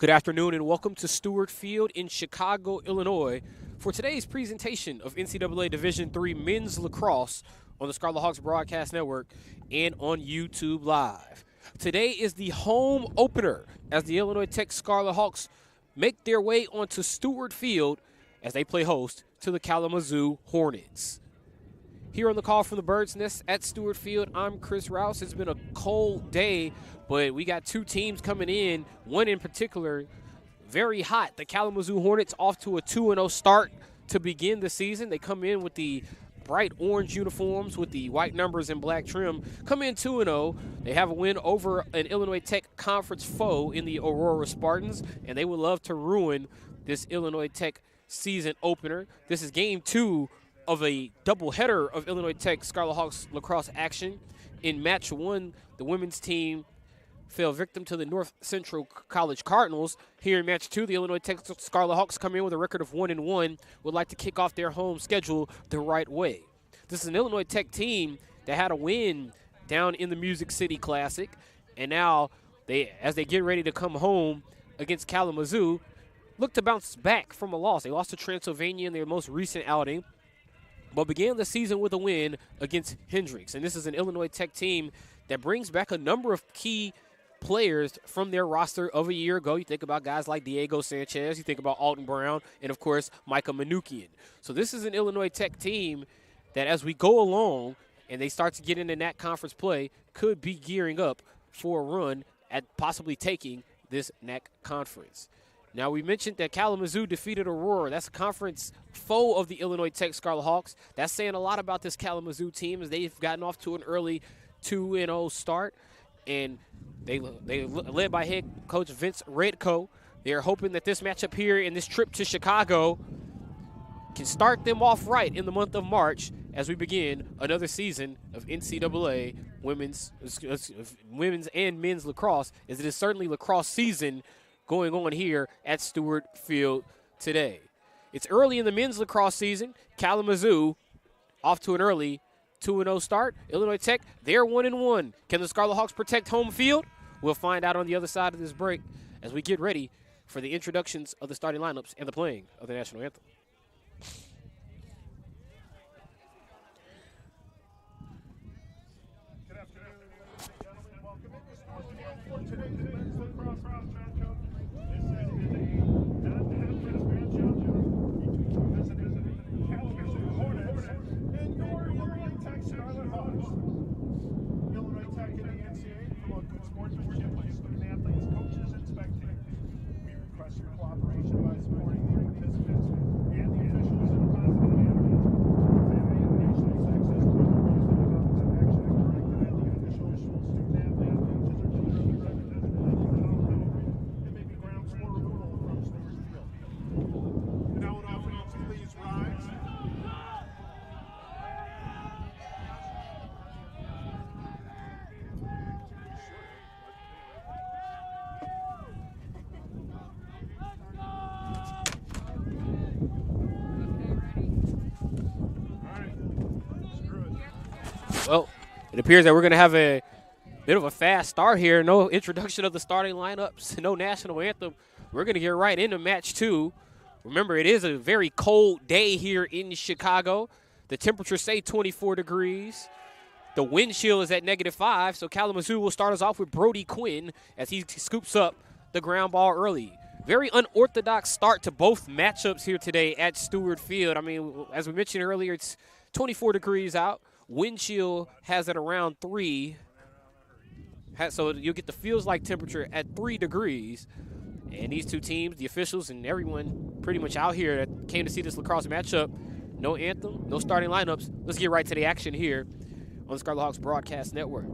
Good afternoon and welcome to Stewart Field in Chicago, Illinois for today's presentation of NCAA Division III Men's Lacrosse on the Scarlet Hawks Broadcast Network and on YouTube Live. Today is the home opener as the Illinois Tech Scarlet Hawks make their way onto Stewart Field as they play host to the Kalamazoo Hornets. Here on the call from the Bird's Nest at Stewart Field, I'm Chris Rouse. It's been a cold day, but we got two teams coming in, one in particular very hot. The Kalamazoo Hornets off to a 2-0 start to begin the season. They come in with the bright orange uniforms with the white numbers and black trim. Come in 2-0. They have a win over an Illinois Tech conference foe in the Aurora Spartans, and they would love to ruin this Illinois Tech season opener. This is game 2 of a doubleheader of Illinois Tech Scarlet Hawks lacrosse action. In match 1, the women's team fell victim to the North Central College Cardinals. Here in match 2, the Illinois Tech Scarlet Hawks come in with a record of 1-1, would like to kick off their home schedule the right way. This is an Illinois Tech team that had a win down in the Music City Classic, and now as they get ready to come home against Kalamazoo, look to bounce back from a loss. They lost to Transylvania in their most recent outing, but began the season with a win against Hendrix. And this is an Illinois Tech team that brings back a number of key players from their roster of a year ago. You think about guys like Diego Sanchez, you think about Alton Brown, and, of course, Micah Manukian. So this is an Illinois Tech team that as we go along and they start to get into NAC conference play, could be gearing up for a run at possibly taking this NAC conference. Now, we mentioned that Kalamazoo defeated Aurora. That's a conference foe of the Illinois Tech Scarlet Hawks. That's saying a lot about this Kalamazoo team as they've gotten off to an early 2-0 start. And they led by head coach Vince Redko. They're hoping that this matchup here and this trip to Chicago can start them off right in the month of March as we begin another season of NCAA women's and men's lacrosse, as it is certainly lacrosse season going on here at Stewart Field today. It's early in the men's lacrosse season. Kalamazoo off to an early 2-0 start. Illinois Tech, they're 1-1. Can the Scarlet Hawks protect home field? We'll find out on the other side of this break as we get ready for the introductions of the starting lineups and the playing of the national anthem. Good afternoon, ladies and gentlemen. Welcome into Stewart Field for today's men's lacrosse matchup. This is a non-conference matchup between two visiting Kalamazoo Hornets and your Illinois Tech Scarlet Hawks. Illinois Tech and the NCAA promote good sportsmanship by student athletes, coaches, and spectators. We request your cooperation by supporting the participants and the officials in a positive manner. Profanity, racial, sexist, or other reasonable comments and action directed at the officials, student athletes, coaches, or children represented in any foul it may be grounds for removal from Stewart Field. And now an offense, please rise. Well, it appears that we're going to have a bit of a fast start here. No introduction of the starting lineups, no national anthem. We're going to get right into match 2. Remember, it is a very cold day here in Chicago. The temperature say 24 degrees. The wind chill is at -5, so Kalamazoo will start us off with Brody Quinn as he scoops up the ground ball early. Very unorthodox start to both matchups here today at Stewart Field. I mean, as we mentioned earlier, it's 24 degrees out. Wind chill has it around 3. So you'll get the feels-like temperature at 3 degrees. And these two teams, the officials and everyone pretty much out here that came to see this lacrosse matchup, no anthem, no starting lineups. Let's get right to the action here on the Scarlet Hawks Broadcast Network.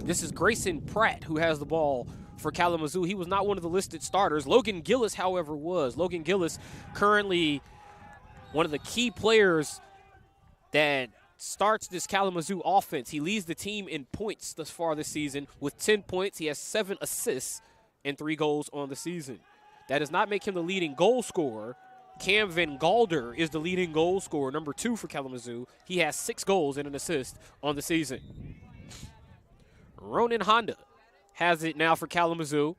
This is Grayson Pratt who has the ball for Kalamazoo. He was not one of the listed starters. Logan Gillis, however, was. Logan Gillis currently one of the key players that starts this Kalamazoo offense. He leads the team in points thus far this season with 10 points. He has 7 assists and 3 goals on the season. That does not make him the leading goal scorer. Cam Van Galder is the leading goal scorer, number 2 for Kalamazoo. He has 6 goals and an assist on the season. Ronan Honda has it now for Kalamazoo.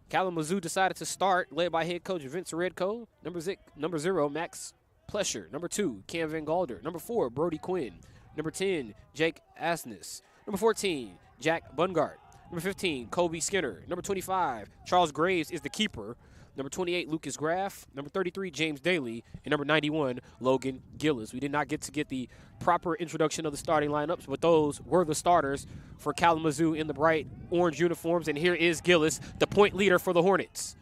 Kalamazoo decided to start, led by head coach Vince Redco. Number 0, Max Plesher. Number 2, Cam Van Galder. Number 4, Brody Quinn. Number 10, Jake Asnes. Number 14, Jack Bungart. Number 15, Kobe Skinner. Number 25, Charles Graves is the keeper. Number 28, Lucas Graff. Number 33, James Daly. And number 91, Logan Gillis. We did not get the proper introduction of the starting lineups, but those were the starters for Kalamazoo in the bright orange uniforms. And here is Gillis, the point leader for the Hornets.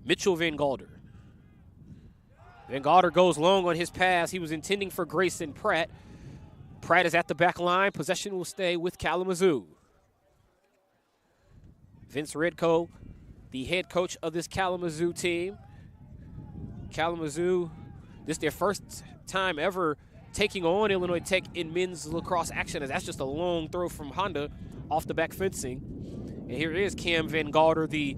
Mitchell Van Galder. Van Galder goes long on his pass. He was intending for Grayson Pratt. Pratt is at the back line. Possession will stay with Kalamazoo. Vince Redco, the head coach of this Kalamazoo team. Kalamazoo, this is their first time ever taking on Illinois Tech in men's lacrosse action, as that's just a long throw from Honda off the back fencing. And here is Cam Van Galder, the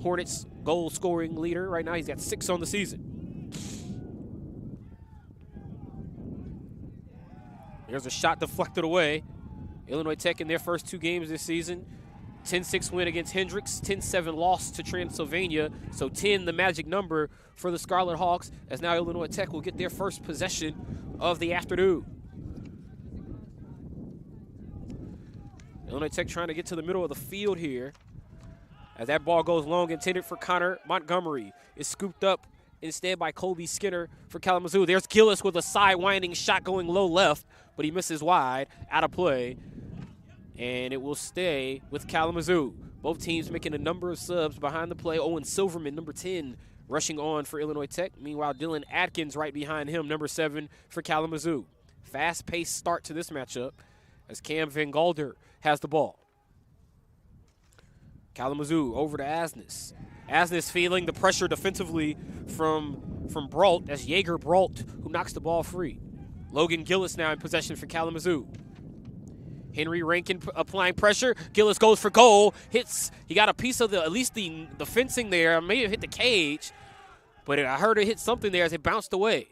Hornets goal-scoring leader. Right now he's got 6 on the season. There's a shot deflected away. Illinois Tech in their first 2 games this season. 10-6 win against Hendrix, 10-7 loss to Transylvania. So 10, the magic number for the Scarlet Hawks, as now Illinois Tech will get their first possession of the afternoon. Illinois Tech trying to get to the middle of the field here. As that ball goes long, intended for Connor Montgomery. Is scooped up instead by Kobe Skinner for Kalamazoo. There's Gillis with a side-winding shot going low left, but he misses wide, out of play. And it will stay with Kalamazoo. Both teams making a number of subs behind the play. Owen Silverman, number 10, rushing on for Illinois Tech. Meanwhile, Dylan Atkins right behind him, number 7 for Kalamazoo. Fast-paced start to this matchup as Cam Van Galder has the ball. Kalamazoo over to Asnes. Asnes feeling the pressure defensively from Brault. That's Jaeger Brault who knocks the ball free. Logan Gillis now in possession for Kalamazoo. Henry Rankin applying pressure. Gillis goes for goal. Hits. He got a piece of at least the fencing there. May have hit the cage, but I heard it hit something there as it bounced away.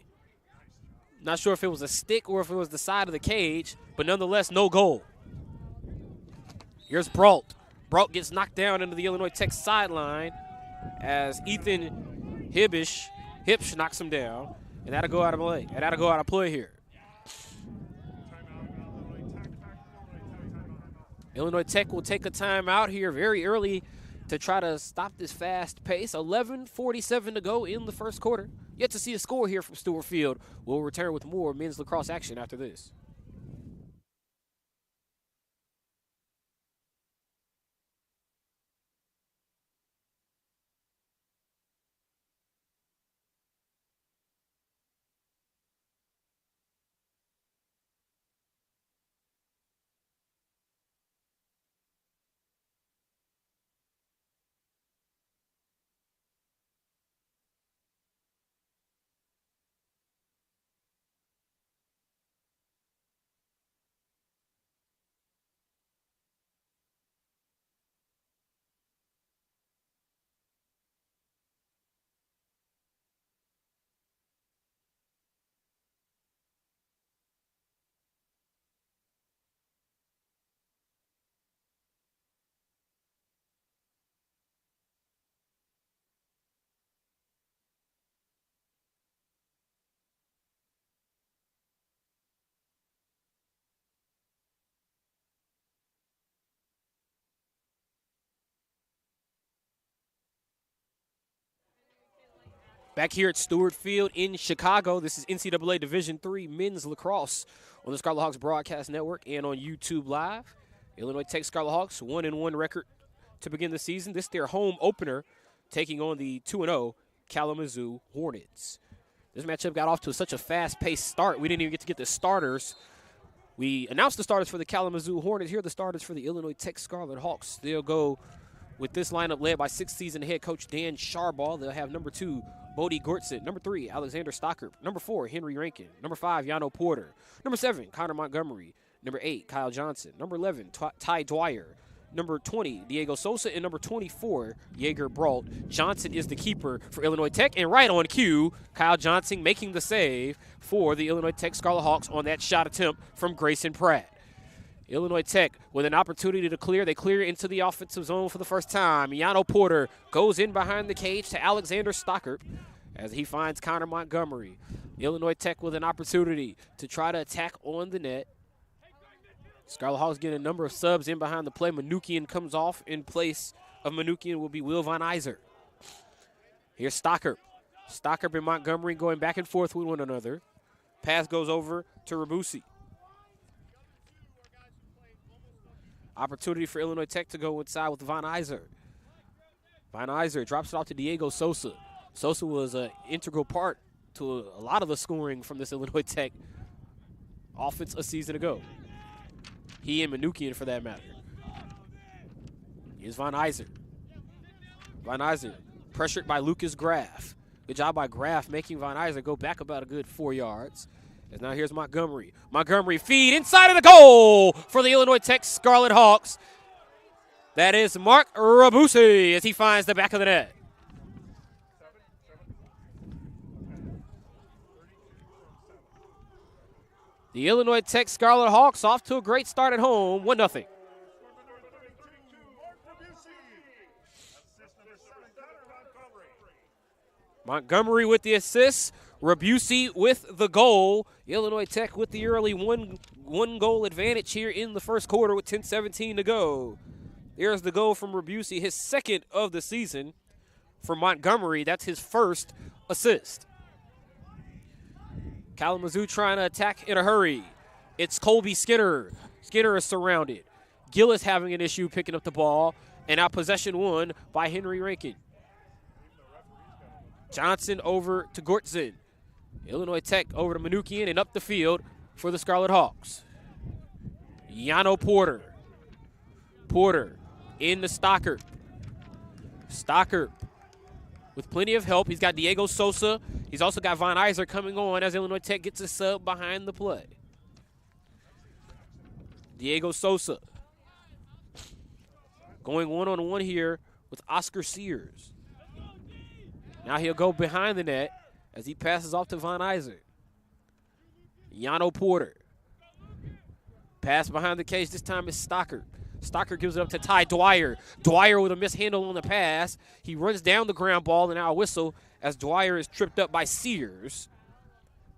Not sure if it was a stick or if it was the side of the cage, but nonetheless, no goal. Here's Brault. Brault gets knocked down into the Illinois Tech sideline as Ethan Hipsch knocks him down, and that'll go out of play. And that'll go out of play here. Illinois Tech will take a timeout here very early to try to stop this fast pace. 11:47 to go in the first quarter. Yet to see a score here from Stewart Field. We'll return with more men's lacrosse action after this. Back here at Stewart Field in Chicago, this is NCAA Division III men's lacrosse on the Scarlet Hawks Broadcast Network and on YouTube Live. Illinois Tech Scarlet Hawks 1-1 record to begin the season. This is their home opener, taking on the 2-0 Kalamazoo Hornets. This matchup got off to such a fast-paced start, we didn't even get the starters. We announced the starters for the Kalamazoo Hornets. Here are the starters for the Illinois Tech Scarlet Hawks. They'll go with this lineup led by sixth-season head coach Dan Sharbaugh. They'll have number 2, Bodie Gortson. Number 3, Alexander Stocker. Number 4, Henry Rankin. Number 5, Yano Porter. Number 7, Connor Montgomery. Number 8, Kyle Johnson. Number 11, Ty Dwyer. Number 20, Diego Sosa. And number 24, Jaeger Brault. Johnson is the keeper for Illinois Tech. And right on cue, Kyle Johnson making the save for the Illinois Tech Scarlet Hawks on that shot attempt from Grayson Pratt. Illinois Tech with an opportunity to clear. They clear into the offensive zone for the first time. Yano Porter goes in behind the cage to Alexander Stockert as he finds Connor Montgomery. Illinois Tech with an opportunity to try to attack on the net. Scarlet Hawks get a number of subs in behind the play. Manukian comes off. In place of Manukian will be Will Von Iser. Here's Stockert. Stockert and Montgomery going back and forth with one another. Pass goes over to Rabusi. Opportunity for Illinois Tech to go inside with Von Iser. Von Iser drops it off to Diego Sosa. Sosa was an integral part to a lot of the scoring from this Illinois Tech offense a season ago. He and Manukian, for that matter. Here's Von Iser. Von Iser pressured by Lucas Graff. Good job by Graff making Von Iser go back about a good 4 yards. And now here's Montgomery. Montgomery feed inside of the goal for the Illinois Tech Scarlet Hawks. That is Mark Rabusi as he finds the back of the net. The Illinois Tech Scarlet Hawks off to a great start at home, 1-0. Montgomery with the assist. Rabusi with the goal. Illinois Tech with the early one goal advantage here in the first quarter with 10:17 to go. There's the goal from Rabusi, his second of the season. For Montgomery, that's his first assist. Kalamazoo trying to attack in a hurry. It's Colby Skinner. Skinner is surrounded. Gillis having an issue picking up the ball. And now possession won by Henry Rankin. Johnson over to Gortzen. Illinois Tech over to Manukian and up the field for the Scarlet Hawks. Yano Porter. Porter in to Stockert. Stockert with plenty of help. He's got Diego Sosa. He's also got Von Iser coming on as Illinois Tech gets a sub behind the play. Diego Sosa going one-on-one here with Oscar Sears. Now he'll go behind the net as he passes off to Von Iser. Yano Porter. Pass behind the cage. This time it's Stockert. Stockert gives it up to Ty Dwyer. Dwyer with a mishandle on the pass. He runs down the ground ball and now a whistle as Dwyer is tripped up by Sears.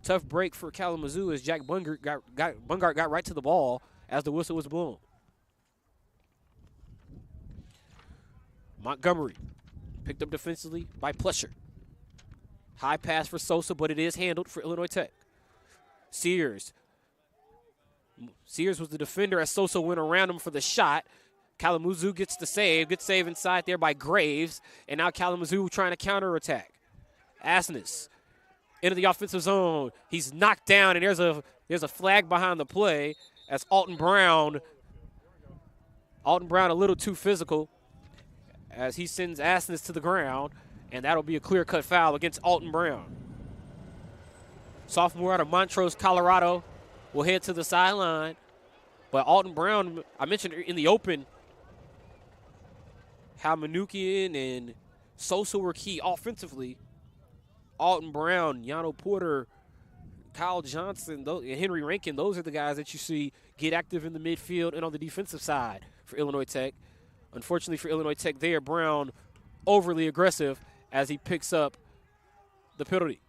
Tough break for Kalamazoo as Jack Bungart got right to the ball as the whistle was blown. Montgomery picked up defensively by Plesher. High pass for Sosa, but it is handled for Illinois Tech. Sears. Sears was the defender as Sosa went around him for the shot. Kalamazoo gets the save. Good save inside there by Graves. And now Kalamazoo trying to counterattack. Asness into the offensive zone. He's knocked down, and there's a flag behind the play as Alton Brown a little too physical as he sends Asness to the ground, and that'll be a clear-cut foul against Alton Brown. Sophomore out of Montrose, Colorado, will head to the sideline. But Alton Brown, I mentioned in the open how Manukian and Sosa were key offensively. Alton Brown, Yano Porter, Kyle Johnson, and Henry Rankin, those are the guys that you see get active in the midfield and on the defensive side for Illinois Tech. Unfortunately for Illinois Tech there, Brown overly aggressive as he picks up the penalty.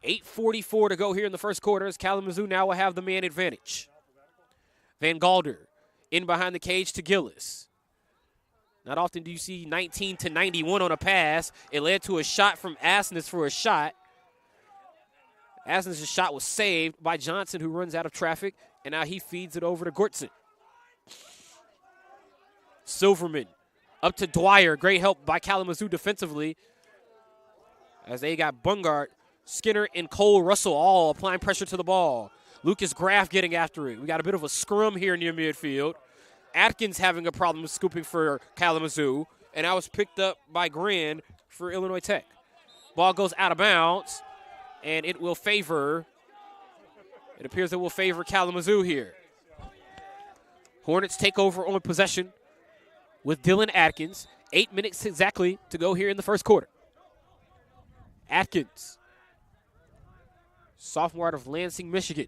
8:44 to go here in the first quarter as Kalamazoo now will have the man advantage. Van Galder in behind the cage to Gillis. Not often do you see 19-91 on a pass. It led to a shot from Asness for a shot. Asness' shot was saved by Johnson, who runs out of traffic, and now he feeds it over to Gortzen. Silverman up to Dwyer. Great help by Kalamazoo defensively as they got Bungart, Skinner, and Cole Russell all applying pressure to the ball. Lucas Graff getting after it. We got a bit of a scrum here near midfield. Atkins having a problem with scooping for Kalamazoo, and that was picked up by Grand for Illinois Tech. Ball goes out of bounds, and it appears it will favor Kalamazoo here. Hornets take over on possession with Dylan Atkins. 8 minutes exactly to go here in the first quarter. Atkins, sophomore out of Lansing, Michigan.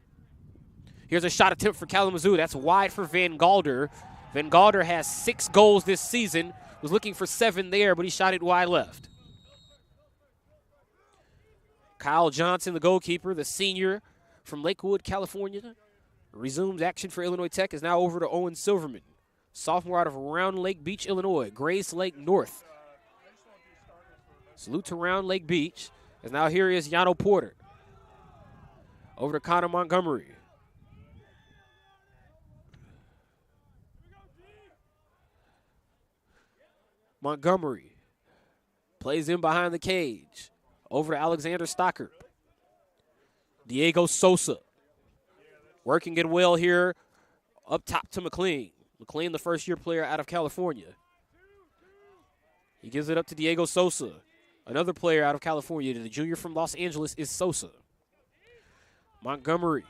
Here's a shot attempt for Kalamazoo. That's wide for Van Galder. Van Galder has 6 goals this season. Was looking for 7 there, but he shot it wide left. Kyle Johnson, the goalkeeper, the senior from Lakewood, California, resumes action for Illinois Tech. Is now over to Owen Silverman, sophomore out of Round Lake Beach, Illinois, Grace Lake North. Salute to Round Lake Beach. As now here is Yano Porter. Over to Connor Montgomery. Montgomery plays in behind the cage. Over to Alexander Stocker. Diego Sosa working it well here up top to McLean. McLean, the first-year player out of California. He gives it up to Diego Sosa, another player out of California. The junior from Los Angeles is Sosa. Montgomery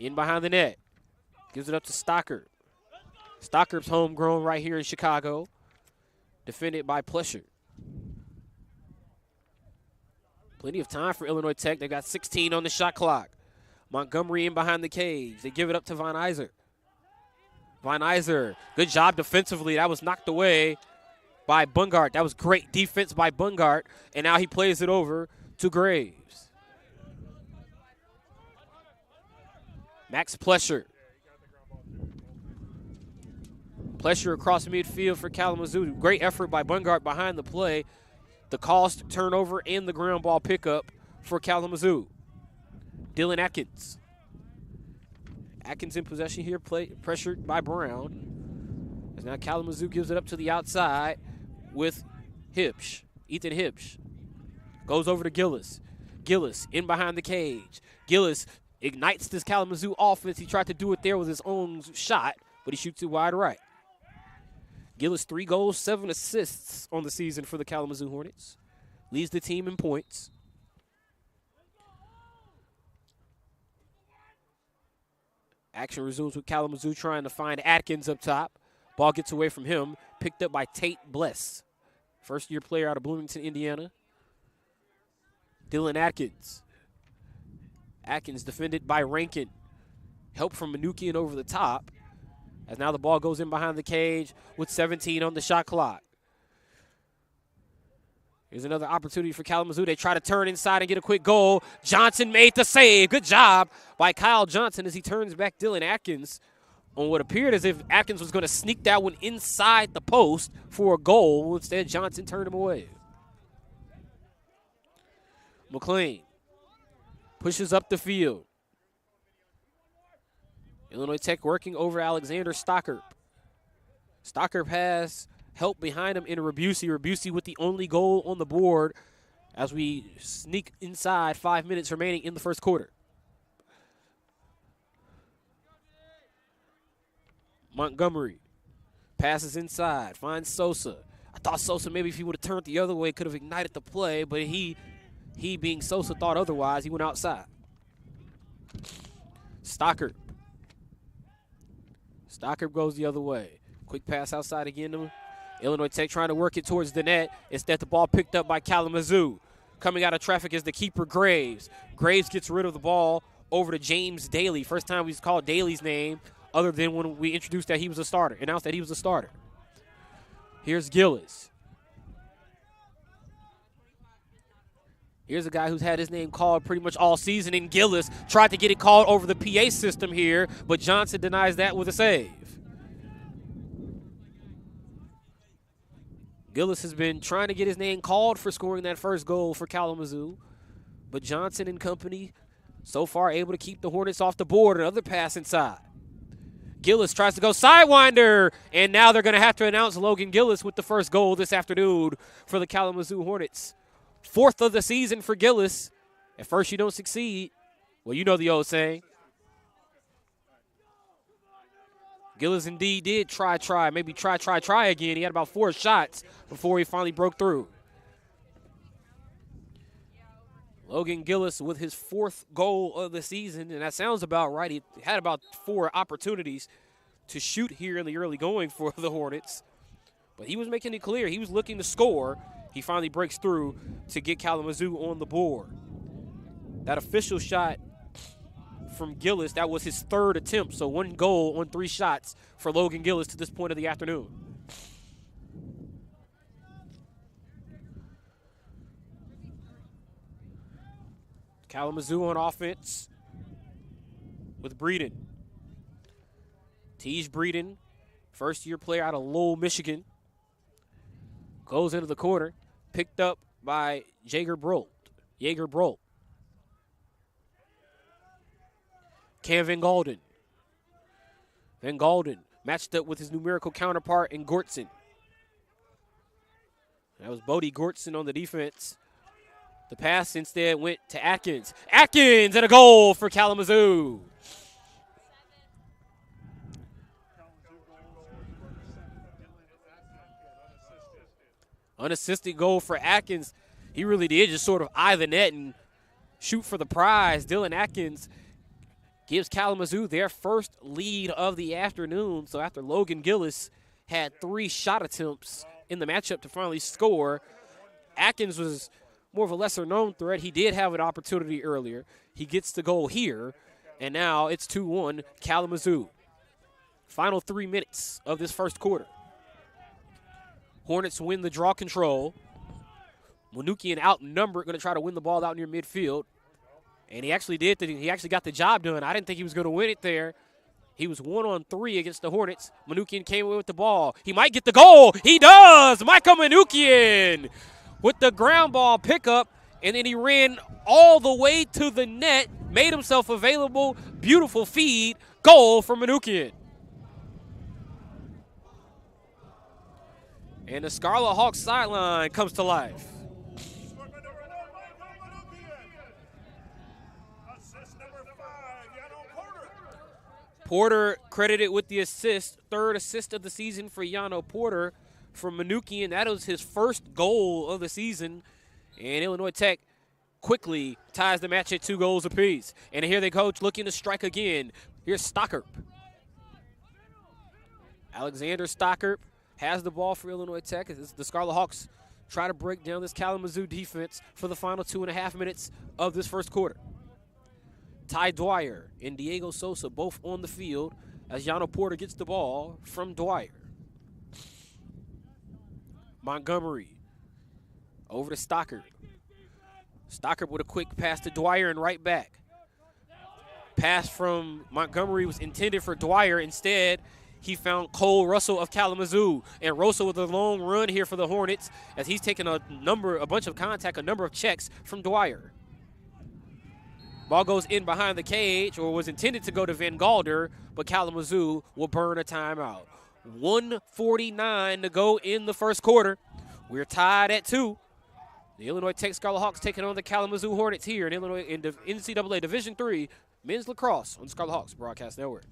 in behind the net. Gives it up to Stocker. Stocker's homegrown right here in Chicago. Defended by Plesher. Plenty of time for Illinois Tech. They've got 16 on the shot clock. Montgomery in behind the cage. They give it up to Von Iser. Von Iser, good job defensively. That was knocked away by Bungart. That was great defense by Bungart. And now he plays it over to Graves. Max Plesher. Plesher across midfield for Kalamazoo. Great effort by Bungart behind the play. The cost, turnover, and the ground ball pickup for Kalamazoo. Dylan Atkins. Atkins in possession here, pressured by Brown. As now Kalamazoo gives it up to the outside with Hipsch. Ethan Hipsch. Goes over to Gillis. Gillis in behind the cage. Gillis ignites this Kalamazoo offense. He tried to do it there with his own shot, but he shoots it wide right. Gillis, 3 goals, 7 assists on the season for the Kalamazoo Hornets. Leads the team in points. Action resumes with Kalamazoo trying to find Atkins up top. Ball gets away from him. Picked up by Tate Bless. First-year player out of Bloomington, Indiana. Dylan Atkins. Atkins defended by Rankin. Help from Manukian over the top. As now the ball goes in behind the cage with 17 on the shot clock. Here's another opportunity for Kalamazoo. They try to turn inside and get a quick goal. Johnson made the save. Good job by Kyle Johnson as he turns back Dylan Atkins on what appeared as if Atkins was going to sneak that one inside the post for a goal. Instead, Johnson turned him away. McLean pushes up the field. Illinois Tech working over Alexander Stocker. Stocker has help behind him in Rebusi. Rebusi with the only goal on the board as we sneak inside 5 minutes remaining in the first quarter. Montgomery passes inside, finds Sosa. I thought Sosa maybe if he would have turned the other way could have ignited the play, but he being Sosa thought otherwise. He went outside. Stocker. Stocker goes the other way. Quick pass outside again. Illinois Tech trying to work it towards the net. Instead, the ball picked up by Kalamazoo. Coming out of traffic is the keeper, Graves. Graves gets rid of the ball over to James Daly. First time we've called Daly's name other than when we introduced that he was a starter, announced that he was a starter. Here's Gillis. Here's a guy who's had his name called pretty much all season, and Gillis tried to get it called over the PA system here, but Johnson denies that with a save. Gillis has been trying to get his name called for scoring that first goal for Kalamazoo, but Johnson and company so far able to keep the Hornets off the board. Another pass inside. Gillis tries to go sidewinder, and now they're going to have to announce Logan Gillis with the first goal this afternoon for the Kalamazoo Hornets. 4th of the season for Gillis. At first you don't succeed. Well, you know the old saying. Gillis indeed did try, maybe try again. He had about 4 shots before he finally broke through. Logan Gillis with his 4th goal of the season, and that sounds about right. He had about 4 opportunities to shoot here in the early going for the Hornets. But he was making it clear. He was looking to score. He finally breaks through to get Kalamazoo on the board. That official shot from Gillis. That was his third attempt, so 1 goal on 3 shots for Logan Gillis to this point of the afternoon. Kalamazoo on offense with Breeden. Tej Breeden, first-year player out of Lowell, Michigan. Goes into the corner, picked up by Jaeger Brolt. Cam Van Galden. Van Galden matched up with his numerical counterpart in Gortson. That was Bodie Gortson on the defense. The pass instead went to Atkins. Atkins and a goal for Kalamazoo. Unassisted goal for Atkins. He really did just sort of eye the net and shoot for the prize. Dylan Atkins gives Kalamazoo their first lead of the afternoon. So after Logan Gillis had 3 shot attempts in the matchup to finally score, Atkins was more of a lesser-known threat. He did have an opportunity earlier. He gets the goal here, and now it's 2-1 Kalamazoo. Final 3 minutes of this first quarter. Hornets win the draw control. Manukian outnumbered, going to try to win the ball out near midfield. And he actually did. He actually got the job done. I didn't think he was going to win it there. He was 1-on-3 against the Hornets. Manukian came away with the ball. He might get the goal. He does! Michael Manukian with the ground ball pickup. And then he ran all the way to the net, made himself available. Beautiful feed. Goal for Manukian. And the Scarlet Hawks sideline comes to life. Porter credited with the assist, 3rd assist of the season for Yano Porter from Manukian. That was his first goal of the season. And Illinois Tech quickly ties the match at 2 goals apiece. And here they go, looking to strike again. Here's Stockerp. Alexander Stockerp has the ball for Illinois Tech as the Scarlet Hawks try to break down this Kalamazoo defense for the final 2.5 minutes of this first quarter. Ty Dwyer and Diego Sosa both on the field as Yano Porter gets the ball from Dwyer. Montgomery over to Stockerp. Stockerp with a quick pass to Dwyer and right back. Pass from Montgomery was intended for Dwyer. Instead, he found Cole Russell of Kalamazoo. And Russell with a long run here for the Hornets as he's taken a bunch of contact, a number of checks from Dwyer. Ball goes in behind the cage, or was intended to go to Van Galder, but Kalamazoo will burn a timeout. 1:49 to go in the first quarter. We're tied at 2. The Illinois Tech Scarlet Hawks taking on the Kalamazoo Hornets here in Illinois in the NCAA Division III Men's Lacrosse on the Scarlet Hawks Broadcast Network.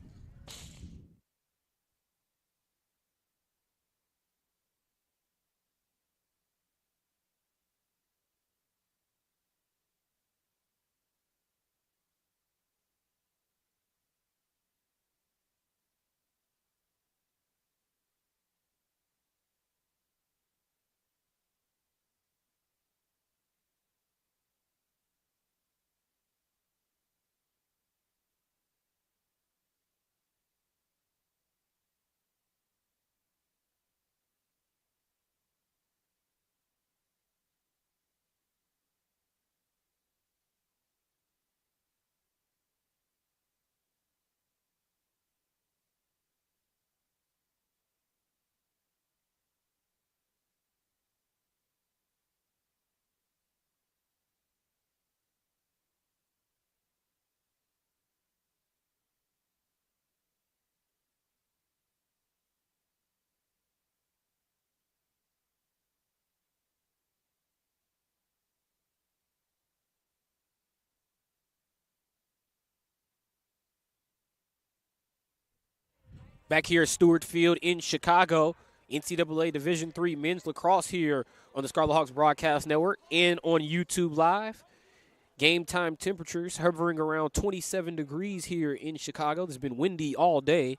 Back here at Stewart Field in Chicago, NCAA Division III Men's Lacrosse here on the Scarlet Hawks Broadcast Network and on YouTube Live. Game time temperatures hovering around 27 degrees here in Chicago. It's been windy all day.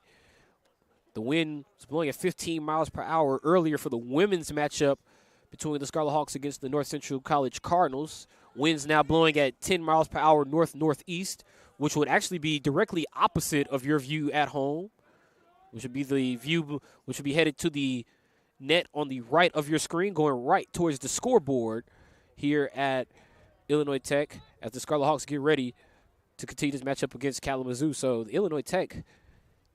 The wind was blowing at 15 miles per hour earlier for the women's matchup between the Scarlet Hawks against the North Central College Cardinals. Winds now blowing at 10 miles per hour north-northeast which would actually be directly opposite of your view at home, which would be the view which would be headed to the net on the right of your screen, going right towards the scoreboard here at Illinois Tech as the Scarlet Hawks get ready to continue this matchup against Kalamazoo. So the Illinois Tech,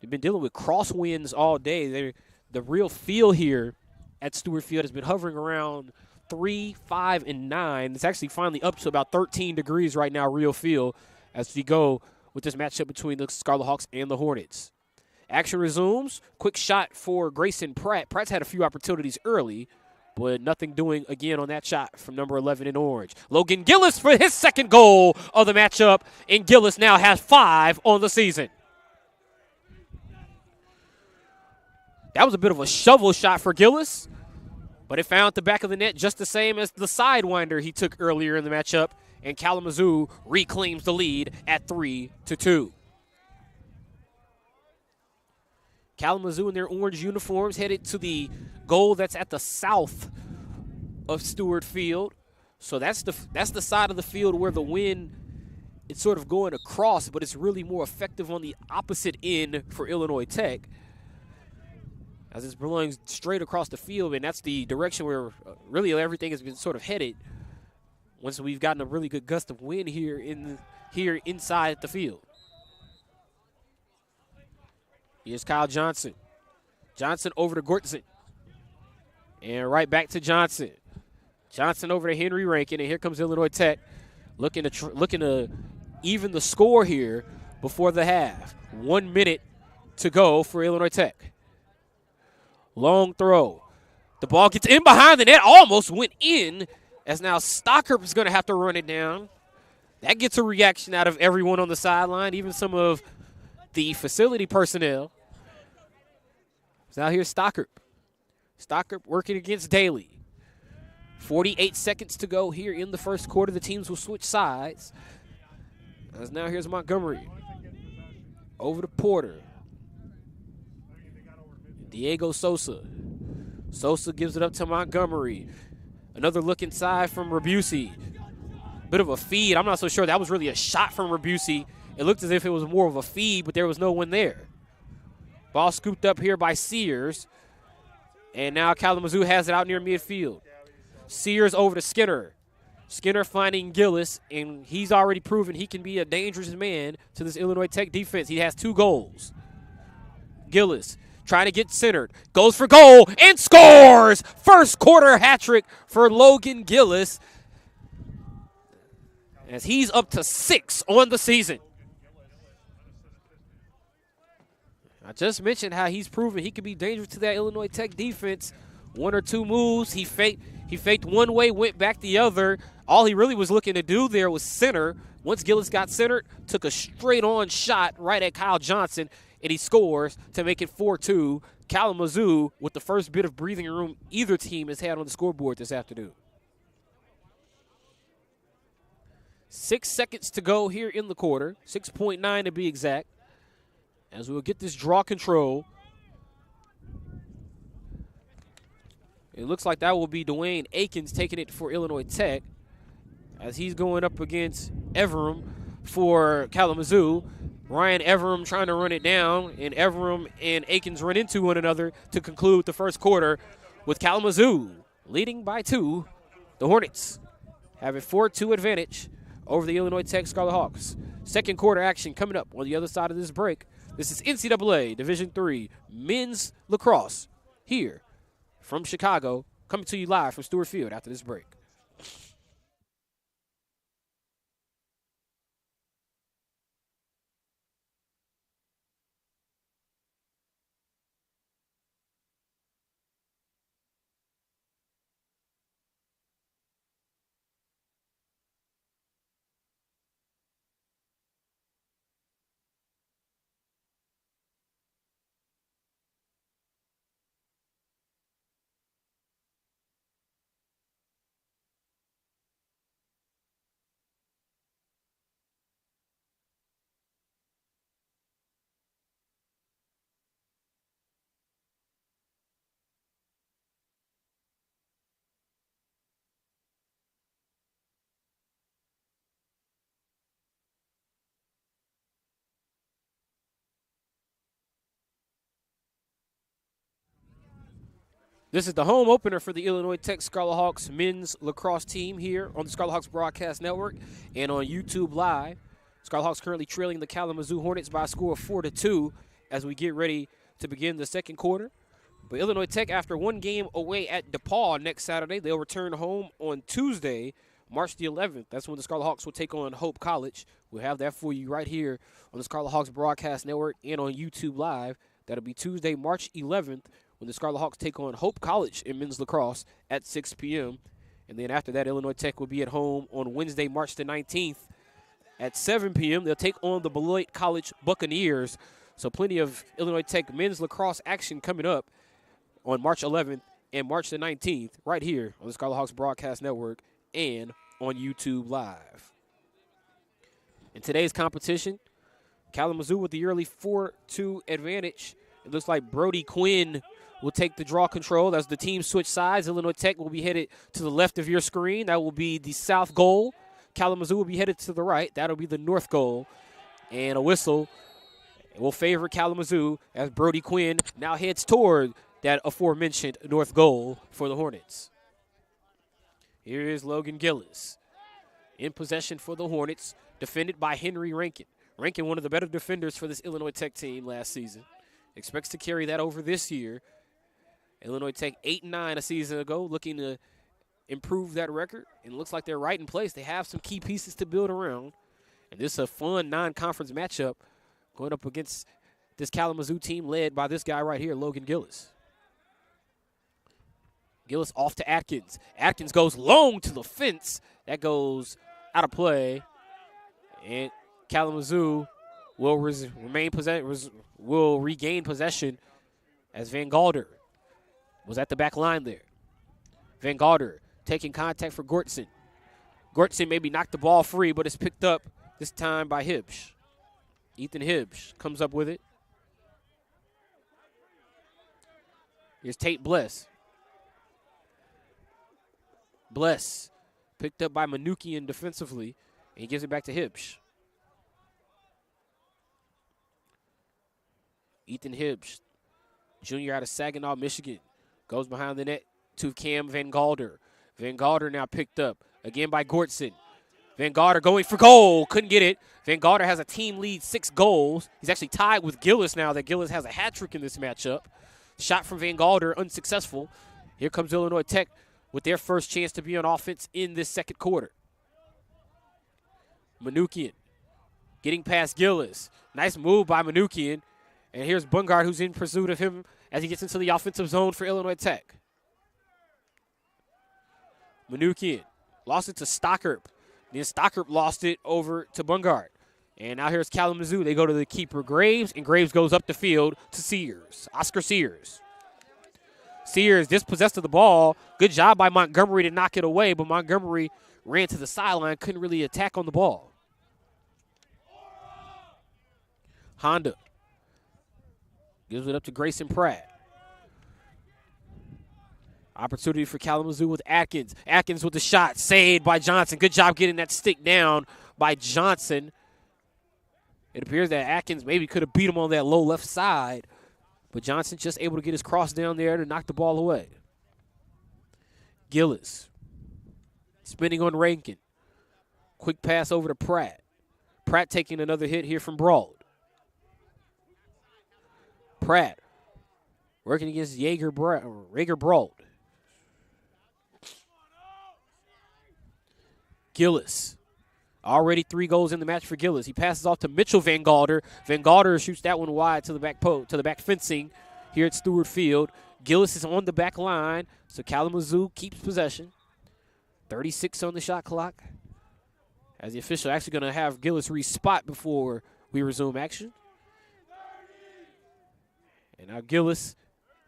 they've been dealing with crosswinds all day. The real feel here at Stewart Field has been hovering around 3, 5, and 9. It's actually finally up to about 13 degrees right now, real feel, as we go with this matchup between the Scarlet Hawks and the Hornets. Action resumes. Quick shot for Grayson Pratt. Pratt's had a few opportunities early, but nothing doing again on that shot from number 11 in orange. Logan Gillis for his second goal of the matchup, and Gillis now has 5 on the season. That was a bit of a shovel shot for Gillis, but it found the back of the net just the same as the sidewinder he took earlier in the matchup, and Kalamazoo reclaims the lead at 3-2. Kalamazoo in their orange uniforms headed to the goal that's at the south of Stewart Field. So that's the side of the field where the wind is sort of going across, but it's really more effective on the opposite end for Illinois Tech, as it's blowing straight across the field, and that's the direction where really everything has been sort of headed once we've gotten a really good gust of wind here inside the field. Here's Kyle Johnson. Johnson over to Gortson. And right back to Johnson. Johnson over to Henry Rankin, and here comes Illinois Tech looking to even the score here before the half. 1 minute to go for Illinois Tech. Long throw. The ball gets in behind the net, almost went in, as now Stocker is going to have to run it down. That gets a reaction out of everyone on the sideline, even some of the facility personnel. So now here's Stocker. Stocker working against Daly. 48 seconds to go here in the first quarter. The teams will switch sides. As now here's Montgomery. Over to Porter. Diego Sosa. Sosa gives it up to Montgomery. Another look inside from Rabusi. Bit of a feed. I'm not so sure that was really a shot from Rabusi. It looked as if it was more of a feed, but there was no one there. Ball scooped up here by Sears. And now Kalamazoo has it out near midfield. Sears over to Skinner. Skinner finding Gillis, and he's already proven he can be a dangerous man to this Illinois Tech defense. He has 2 goals. Gillis trying to get centered. Goes for goal and scores! First quarter hat trick for Logan Gillis, as he's up to 6 on the season. I just mentioned how he's proven he can be dangerous to that Illinois Tech defense. 1 or 2 moves. He faked one way, went back the other. All he really was looking to do there was center. Once Gillis got centered, took a straight-on shot right at Kyle Johnson, and he scores to make it 4-2. Kalamazoo with the first bit of breathing room either team has had on the scoreboard this afternoon. 6 seconds to go here in the quarter, 6.9 to be exact, as we'll get this draw control. It looks like that will be Dwayne Akins taking it for Illinois Tech, as he's going up against Everum for Kalamazoo. Ryan Everum trying to run it down, and Everum and Akins run into one another to conclude the first quarter, with Kalamazoo leading by 2. The Hornets have a 4-2 advantage over the Illinois Tech Scarlet Hawks. Second quarter action coming up on the other side of this break. This is NCAA Division III Men's Lacrosse here from Chicago, coming to you live from Stewart Field after this break. This is the home opener for the Illinois Tech Scarlet Hawks men's lacrosse team here on the Scarlet Hawks Broadcast Network and on YouTube Live. Scarlet Hawks currently trailing the Kalamazoo Hornets by a score of 4-2 as we get ready to begin the second quarter. But Illinois Tech, after one game away at DePaul next Saturday, they'll return home on Tuesday, March the 11th. That's when the Scarlet Hawks will take on Hope College. We'll have that for you right here on the Scarlet Hawks Broadcast Network and on YouTube Live. That'll be Tuesday, March 11th, when the Scarlet Hawks take on Hope College in men's lacrosse at 6 p.m. And then after that, Illinois Tech will be at home on Wednesday, March the 19th at 7 p.m. They'll take on the Beloit College Buccaneers. So plenty of Illinois Tech men's lacrosse action coming up on March 11th and March the 19th right here on the Scarlet Hawks Broadcast Network and on YouTube Live. In today's competition, Kalamazoo with the early 4-2 advantage. It looks like Brody Quinn will take the draw control as the team switch sides. Illinois Tech will be headed to the left of your screen. That will be the south goal. Kalamazoo will be headed to the right. That'll be the north goal. And a whistle will favor Kalamazoo as Brody Quinn now heads toward that aforementioned north goal for the Hornets. Here is Logan Gillis in possession for the Hornets, defended by Henry Rankin. Rankin, one of the better defenders for this Illinois Tech team last season. Expects to carry that over this year. Illinois Tech 8-9 a season ago, looking to improve that record. And it looks like they're right in place. They have some key pieces to build around. And this is a fun non-conference matchup going up against this Kalamazoo team led by this guy right here, Logan Gillis. Gillis off to Atkins. Atkins goes long to the fence. That goes out of play. And Kalamazoo will regain possession as Van Galder was at the back line there. Van Galder taking contact for Gortson. Gortson maybe knocked the ball free, but it's picked up this time by Hibbs. Ethan Hibbs comes up with it. Here's Tate Bless. Bless picked up by Manukian defensively, and he gives it back to Hibbs. Ethan Hibbs, junior out of Saginaw, Michigan, goes behind the net to Cam Van Galder. Van Galder now picked up again by Gortson. Van Galder going for goal, couldn't get it. Van Galder has a team lead 6 goals. He's actually tied with Gillis now that Gillis has a hat trick in this matchup. Shot from Van Galder unsuccessful. Here comes Illinois Tech with their first chance to be on offense in this second quarter. Manukian getting past Gillis. Nice move by Manukian. And here's Bungard, who's in pursuit of him as he gets into the offensive zone for Illinois Tech. Manukian lost it to Stockerp. Then Stockerp lost it over to Bungard. And now here's Kalamazoo. They go to the keeper, Graves, and Graves goes up the field to Sears. Oscar Sears. Sears dispossessed of the ball. Good job by Montgomery to knock it away, but Montgomery ran to the sideline, couldn't really attack on the ball. Honda gives it up to Grayson Pratt. Opportunity for Kalamazoo with Atkins. Atkins with the shot, saved by Johnson. Good job getting that stick down by Johnson. It appears that Atkins maybe could have beat him on that low left side, but Johnson just able to get his cross down there to knock the ball away. Gillis spinning on Rankin. Quick pass over to Pratt. Pratt taking another hit here from Broad. Pratt working against Rager Broad. Gillis. Already 3 goals in the match for Gillis. He passes off to Mitchell Van Galder. Van Galder shoots that one wide to the back fencing here at Stewart Field. Gillis is on the back line, so Kalamazoo keeps possession. 36 on the shot clock. As the official actually going to have Gillis re-spot before we resume action. And now Gillis,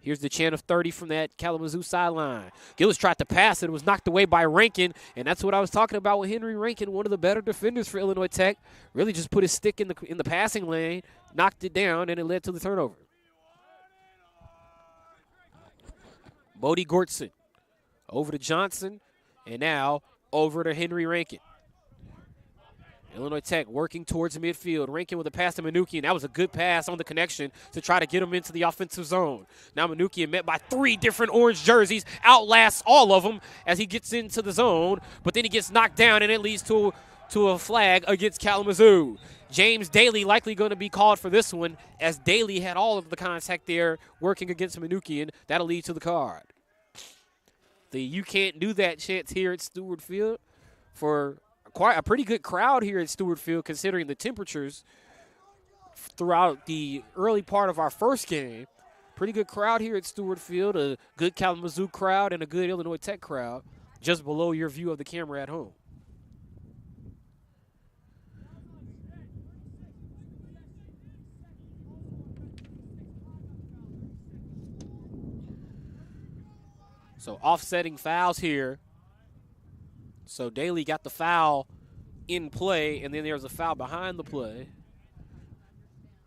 here's the chant of 30 from that Kalamazoo sideline. Gillis tried to pass it. It was knocked away by Rankin, and that's what I was talking about with Henry Rankin, one of the better defenders for Illinois Tech. Really just put his stick in the passing lane, knocked it down, and it led to the turnover. Bodie Gortson over to Johnson, and now over to Henry Rankin. Illinois Tech working towards midfield. Rankin with a pass to Manukian. That was a good pass on the connection to try to get him into the offensive zone. Now Manukian, met by 3 different orange jerseys, outlasts all of them as he gets into the zone, but then he gets knocked down, and it leads to a flag against Kalamazoo. James Daly likely going to be called for this one, as Daly had all of the contact there working against Manukian. That'll lead to the card. The "you can't do that" chants here at Stewart Field for quite a pretty good crowd here at Stewart Field, considering the temperatures throughout the early part of our first game. Pretty good crowd here at Stewart Field, a good Kalamazoo crowd and a good Illinois Tech crowd, just below your view of the camera at home. So offsetting fouls here. So Daly got the foul in play, and then there's a foul behind the play.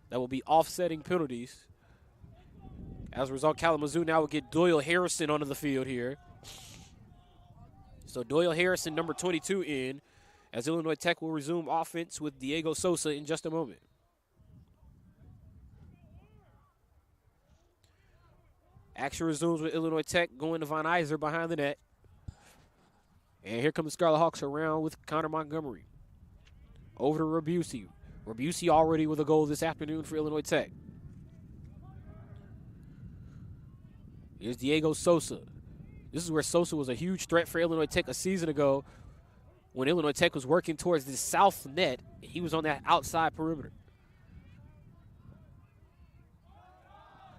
That will be offsetting penalties. As a result, Kalamazoo now will get Doyle Harrison onto the field here. So Doyle Harrison, number 22, in, as Illinois Tech will resume offense with Diego Sosa in just a moment. Action resumes with Illinois Tech going to Von Iser behind the net. And here come the Scarlet Hawks around with Connor Montgomery. Over to Rabusi. Rabusi already with a goal this afternoon for Illinois Tech. Here's Diego Sosa. This is where Sosa was a huge threat for Illinois Tech a season ago when Illinois Tech was working towards the south net. He was on that outside perimeter.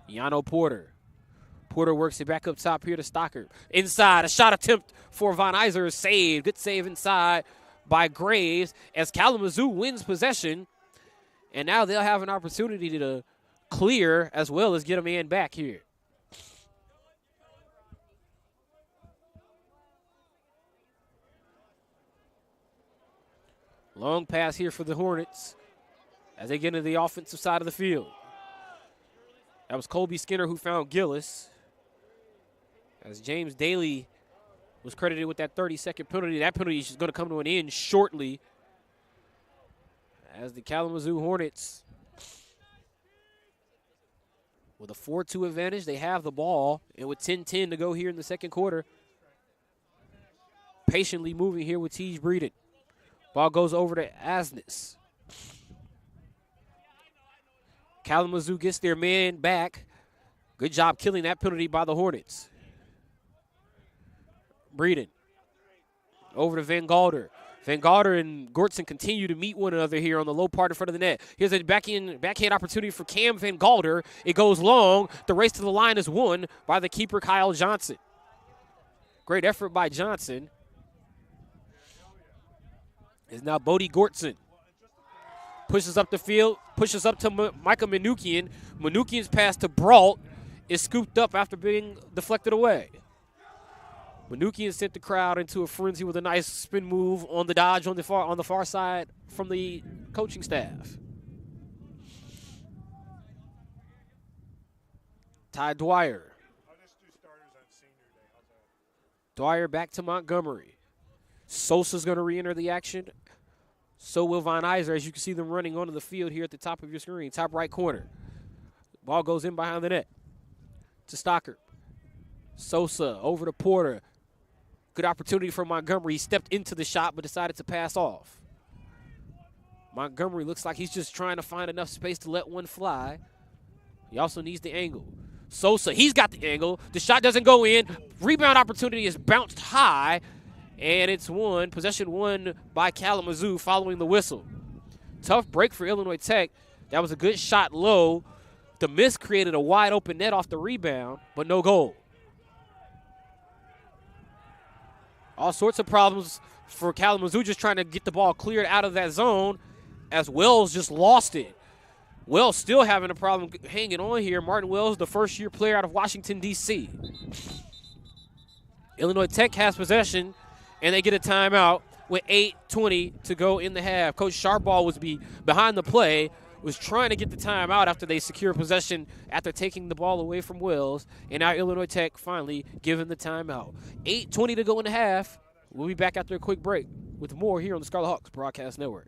Yano Porter. Porter works it back up top here to Stocker. Inside, a shot attempt for Von Iser is saved. Good save inside by Graves as Kalamazoo wins possession. And now they'll have an opportunity to clear as well as get a man back here. Long pass here for the Hornets as they get into the offensive side of the field. That was Colby Skinner who found Gillis. As James Daly was credited with that 30-second penalty. That penalty is going to come to an end shortly as the Kalamazoo Hornets, with a 4-2 advantage, they have the ball. And with 10-10 to go here in the second quarter, patiently moving here with Tej Breeden. Ball goes over to Asnes. Kalamazoo gets their man back. Good job killing that penalty by the Hornets. Breeden over to Van Galder. Van Galder and Gortson continue to meet one another here on the low part in front of the net. Here's a backhand opportunity for Cam Van Galder. It goes long. The race to the line is won by the keeper, Kyle Johnson. Great effort by Johnson. Is now Bodie Gortson. Pushes up the field, pushes up to Micah Manukian. Manukian's pass to Brault is scooped up after being deflected away. Manukian sent the crowd into a frenzy with a nice spin move on the dodge on the far side from the coaching staff. Ty Dwyer. Dwyer back to Montgomery. Sosa's going to re-enter the action. So will Von Iser, as you can see them running onto the field here at the top of your screen, top right corner. Ball goes in behind the net to Stocker. Sosa over to Porter. Good opportunity for Montgomery. He stepped into the shot but decided to pass off. Montgomery looks like he's just trying to find enough space to let one fly. He also needs the angle. Sosa, he's got the angle. The shot doesn't go in. Rebound opportunity is bounced high, and it's won. Possession won by Kalamazoo following the whistle. Tough break for Illinois Tech. That was a good shot low. The miss created a wide open net off the rebound, but no goal. All sorts of problems for Kalamazoo just trying to get the ball cleared out of that zone as Wells just lost it. Wells still having a problem hanging on here. Martin Wells, the first-year player out of Washington, D.C. Illinois Tech has possession, and they get a timeout with 8:20 to go in the half. Coach Sharbaugh was behind the play, was trying to get the timeout after they secure possession after taking the ball away from Wells, and now Illinois Tech finally given the timeout. 8:20 to go in the half. We'll be back after a quick break with more here on the Scarlet Hawks Broadcast Network.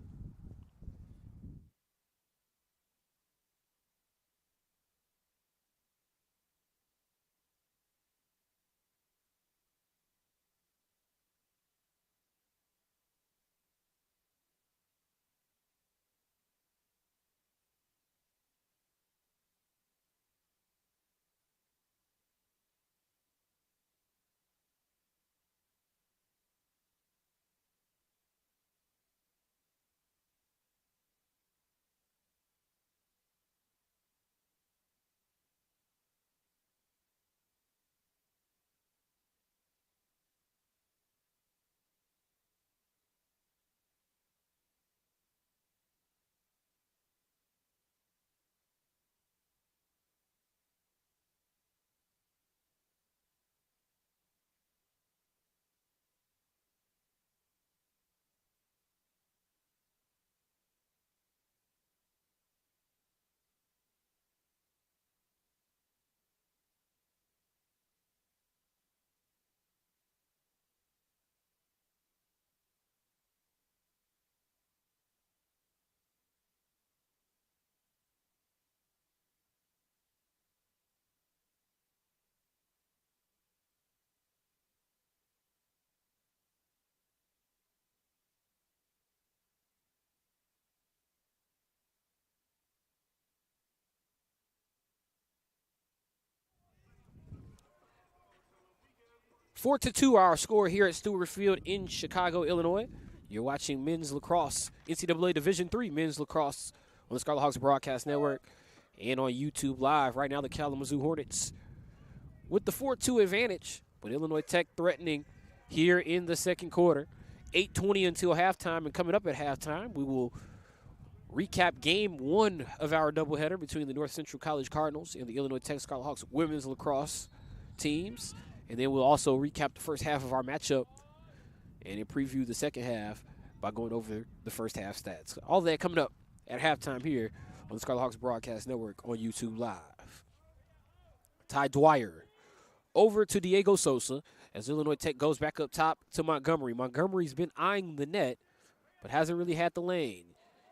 4-2 our score here at Stewart Field in Chicago, Illinois. You're watching men's lacrosse, NCAA Division III men's lacrosse on the Scarlet Hawks Broadcast Network and on YouTube Live. Right now, the Kalamazoo Hornets with the 4-2 advantage, but Illinois Tech threatening here in the second quarter. 8:20 until halftime, and coming up at halftime, we will recap game one of our doubleheader between the North Central College Cardinals and the Illinois Tech Scarlet Hawks women's lacrosse teams. And then we'll also recap the first half of our matchup and then preview the second half by going over the first half stats. All that coming up at halftime here on the Scarlet Hawks Broadcast Network on YouTube Live. Ty Dwyer over to Diego Sosa as Illinois Tech goes back up top to Montgomery. Montgomery's been eyeing the net, but hasn't really had the lane.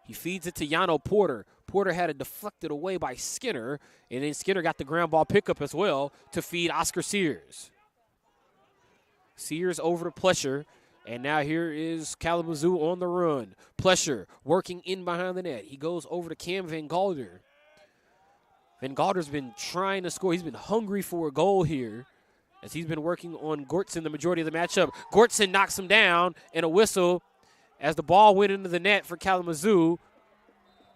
He feeds it to Yano Porter. Porter had it deflected away by Skinner, and then Skinner got the ground ball pickup as well to feed Oscar Sears. Sears over to Plesher, and now here is Kalamazoo on the run. Plesher working in behind the net. He goes over to Cam Van Galder. Van Galder's been trying to score. He's been hungry for a goal here as he's been working on Gortson the majority of the matchup. Gortson knocks him down, and a whistle as the ball went into the net for Kalamazoo,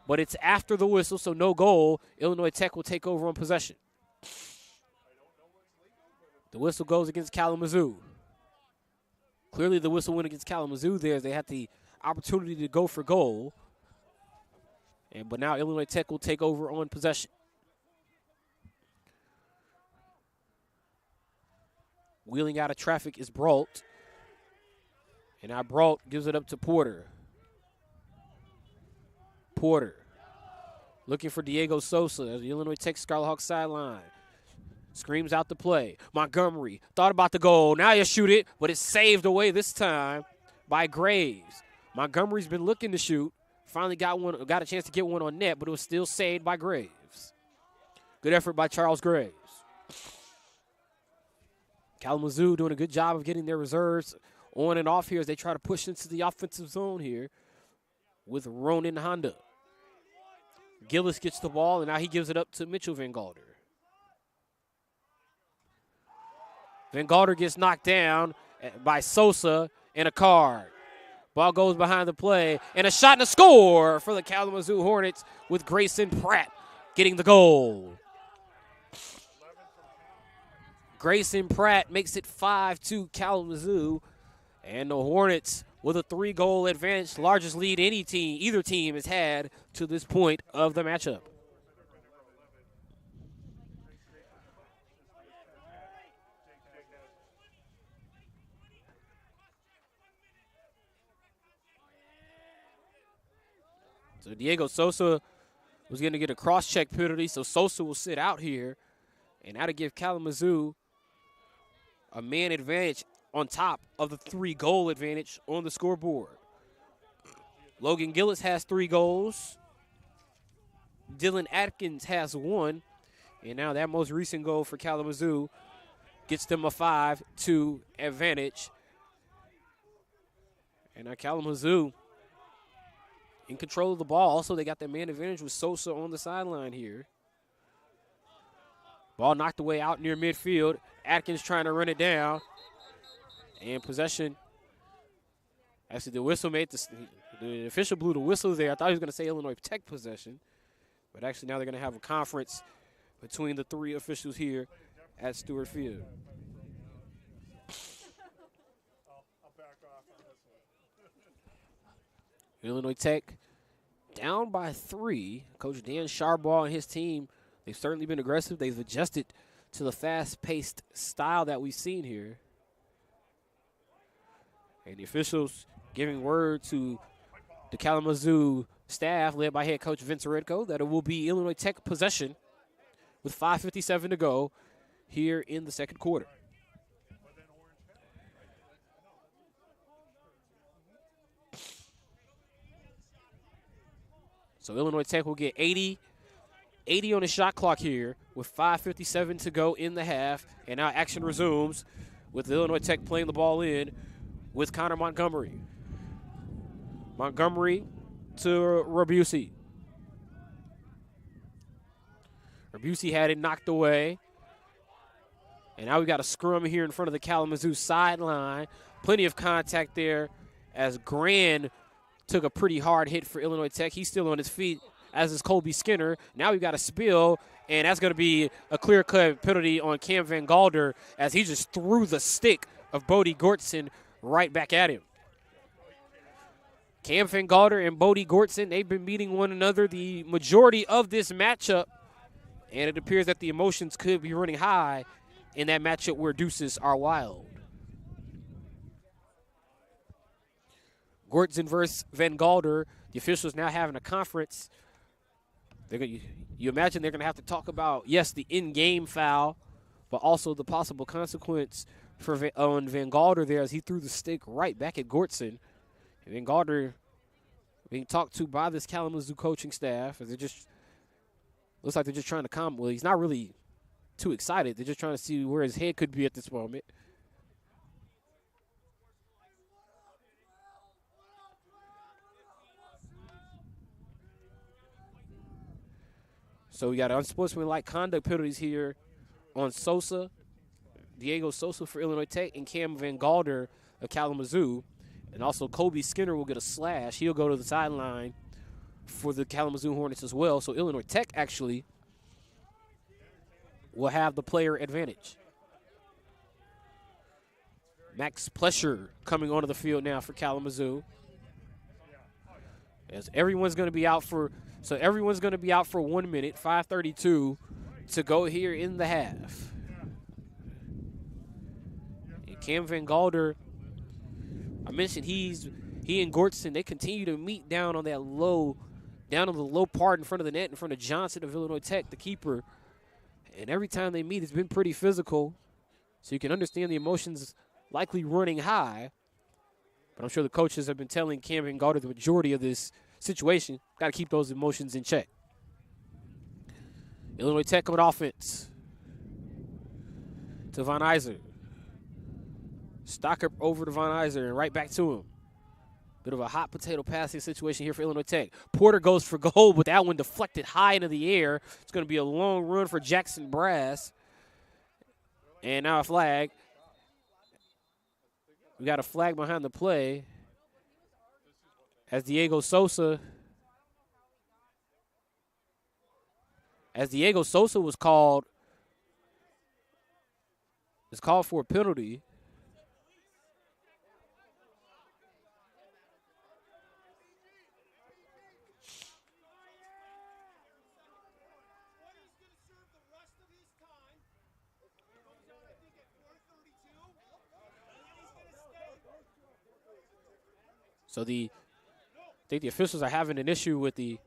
but it's after the whistle, so no goal. Illinois Tech will take over on possession. The whistle goes against Kalamazoo. Clearly the whistle went against Kalamazoo there as they had the opportunity to go for goal. But now Illinois Tech will take over on possession. Wheeling out of traffic is Brault. And now Brault gives it up to Porter. Porter looking for Diego Sosa as the Illinois Tech Scarlet Hawks sideline. Screams out the play. Montgomery thought about the goal. Now you shoot it, but it's saved away this time by Graves. Montgomery's been looking to shoot. Finally got a chance to get one on net, but it was still saved by Graves. Good effort by Charles Graves. Kalamazoo doing a good job of getting their reserves on and off here as they try to push into the offensive zone here with Ronan Honda. Gillis gets the ball, and now he gives it up to Mitchell Van Galder. Van Galder gets knocked down by Sosa and a card. Ball goes behind the play, and a shot and a score for the Kalamazoo Hornets with Grayson Pratt getting the goal. Grayson Pratt makes it 5-2 Kalamazoo, and the Hornets with a 3-goal advantage, largest lead either team has had to this point of the matchup. So Diego Sosa was going to get a cross-check penalty, so Sosa will sit out here. And that'll give Kalamazoo a man advantage on top of the 3-goal advantage on the scoreboard. Logan Gillis has 3 goals. Dylan Atkins has 1. And now that most recent goal for Kalamazoo gets them a 5-2 advantage. And now Kalamazoo in control of the ball. Also, they got their man advantage with Sosa on the sideline here. Ball knocked away out near midfield. Atkins trying to run it down. And possession. Actually, the whistle made the official blew the whistle there. I thought he was going to say Illinois Tech possession. But actually, now they're going to have a conference between the 3 officials here at Stewart Field. Illinois Tech down by 3. Coach Dan Sharbaugh and his team, they've certainly been aggressive. They've adjusted to the fast-paced style that we've seen here. And the officials giving word to the Kalamazoo staff, led by head coach Vince Redko, that it will be Illinois Tech possession with 5:57 to go here in the second quarter. So Illinois Tech will get 80 on the shot clock here with 5:57 to go in the half. And now action resumes with Illinois Tech playing the ball in with Connor Montgomery. Montgomery to Rabusi. Rabusi had it knocked away. And now we got a scrum here in front of the Kalamazoo sideline. Plenty of contact there as Grand took a pretty hard hit for Illinois Tech. He's still on his feet, as is Colby Skinner. Now we've got a spill, and that's going to be a clear-cut penalty on Cam Van Galder as he just threw the stick of Bodie Gortson right back at him. Cam Van Galder and Bodie Gortson, they've been meeting one another the majority of this matchup, and it appears that the emotions could be running high in that matchup where deuces are wild. Gortson versus Van Galder. The officials now having a conference. You imagine they're going to have to talk about, yes, the in-game foul, but also the possible consequence for on Van Galder there as he threw the stick right back at Gortson. And Van Galder being talked to by this Kalamazoo coaching staff as looks like they're just trying to calm. Well, he's not really too excited. They're just trying to see where his head could be at this moment. So we got unsportsmanlike conduct penalties here on Sosa, Diego Sosa for Illinois Tech, and Cam Van Galder of Kalamazoo. And also Colby Skinner will get a slash. He'll go to the sideline for the Kalamazoo Hornets as well. So Illinois Tech actually will have the player advantage. Max Plesher coming onto the field now for Kalamazoo. As everyone's going to be out for 1 minute, 5:32 to go here in the half. And Cam Van Galder, I mentioned he and Gortson, they continue to meet down on the low part in front of the net in front of Johnson of Illinois Tech, the keeper. And every time they meet, it's been pretty physical. So you can understand the emotions likely running high. But I'm sure the coaches have been telling Cam Van Galder the majority of this situation. Got to keep those emotions in check. Illinois Tech on offense. To Von Iser. Stocker over to Von Iser and right back to him. Bit of a hot potato passing situation here for Illinois Tech. Porter goes for goal, but that one deflected high into the air. It's going to be a long run for Jackson Brass. And now a flag. We got a flag behind the play as Diego Sosa was called. It's called for a penalty. So I think the officials are having an issue with they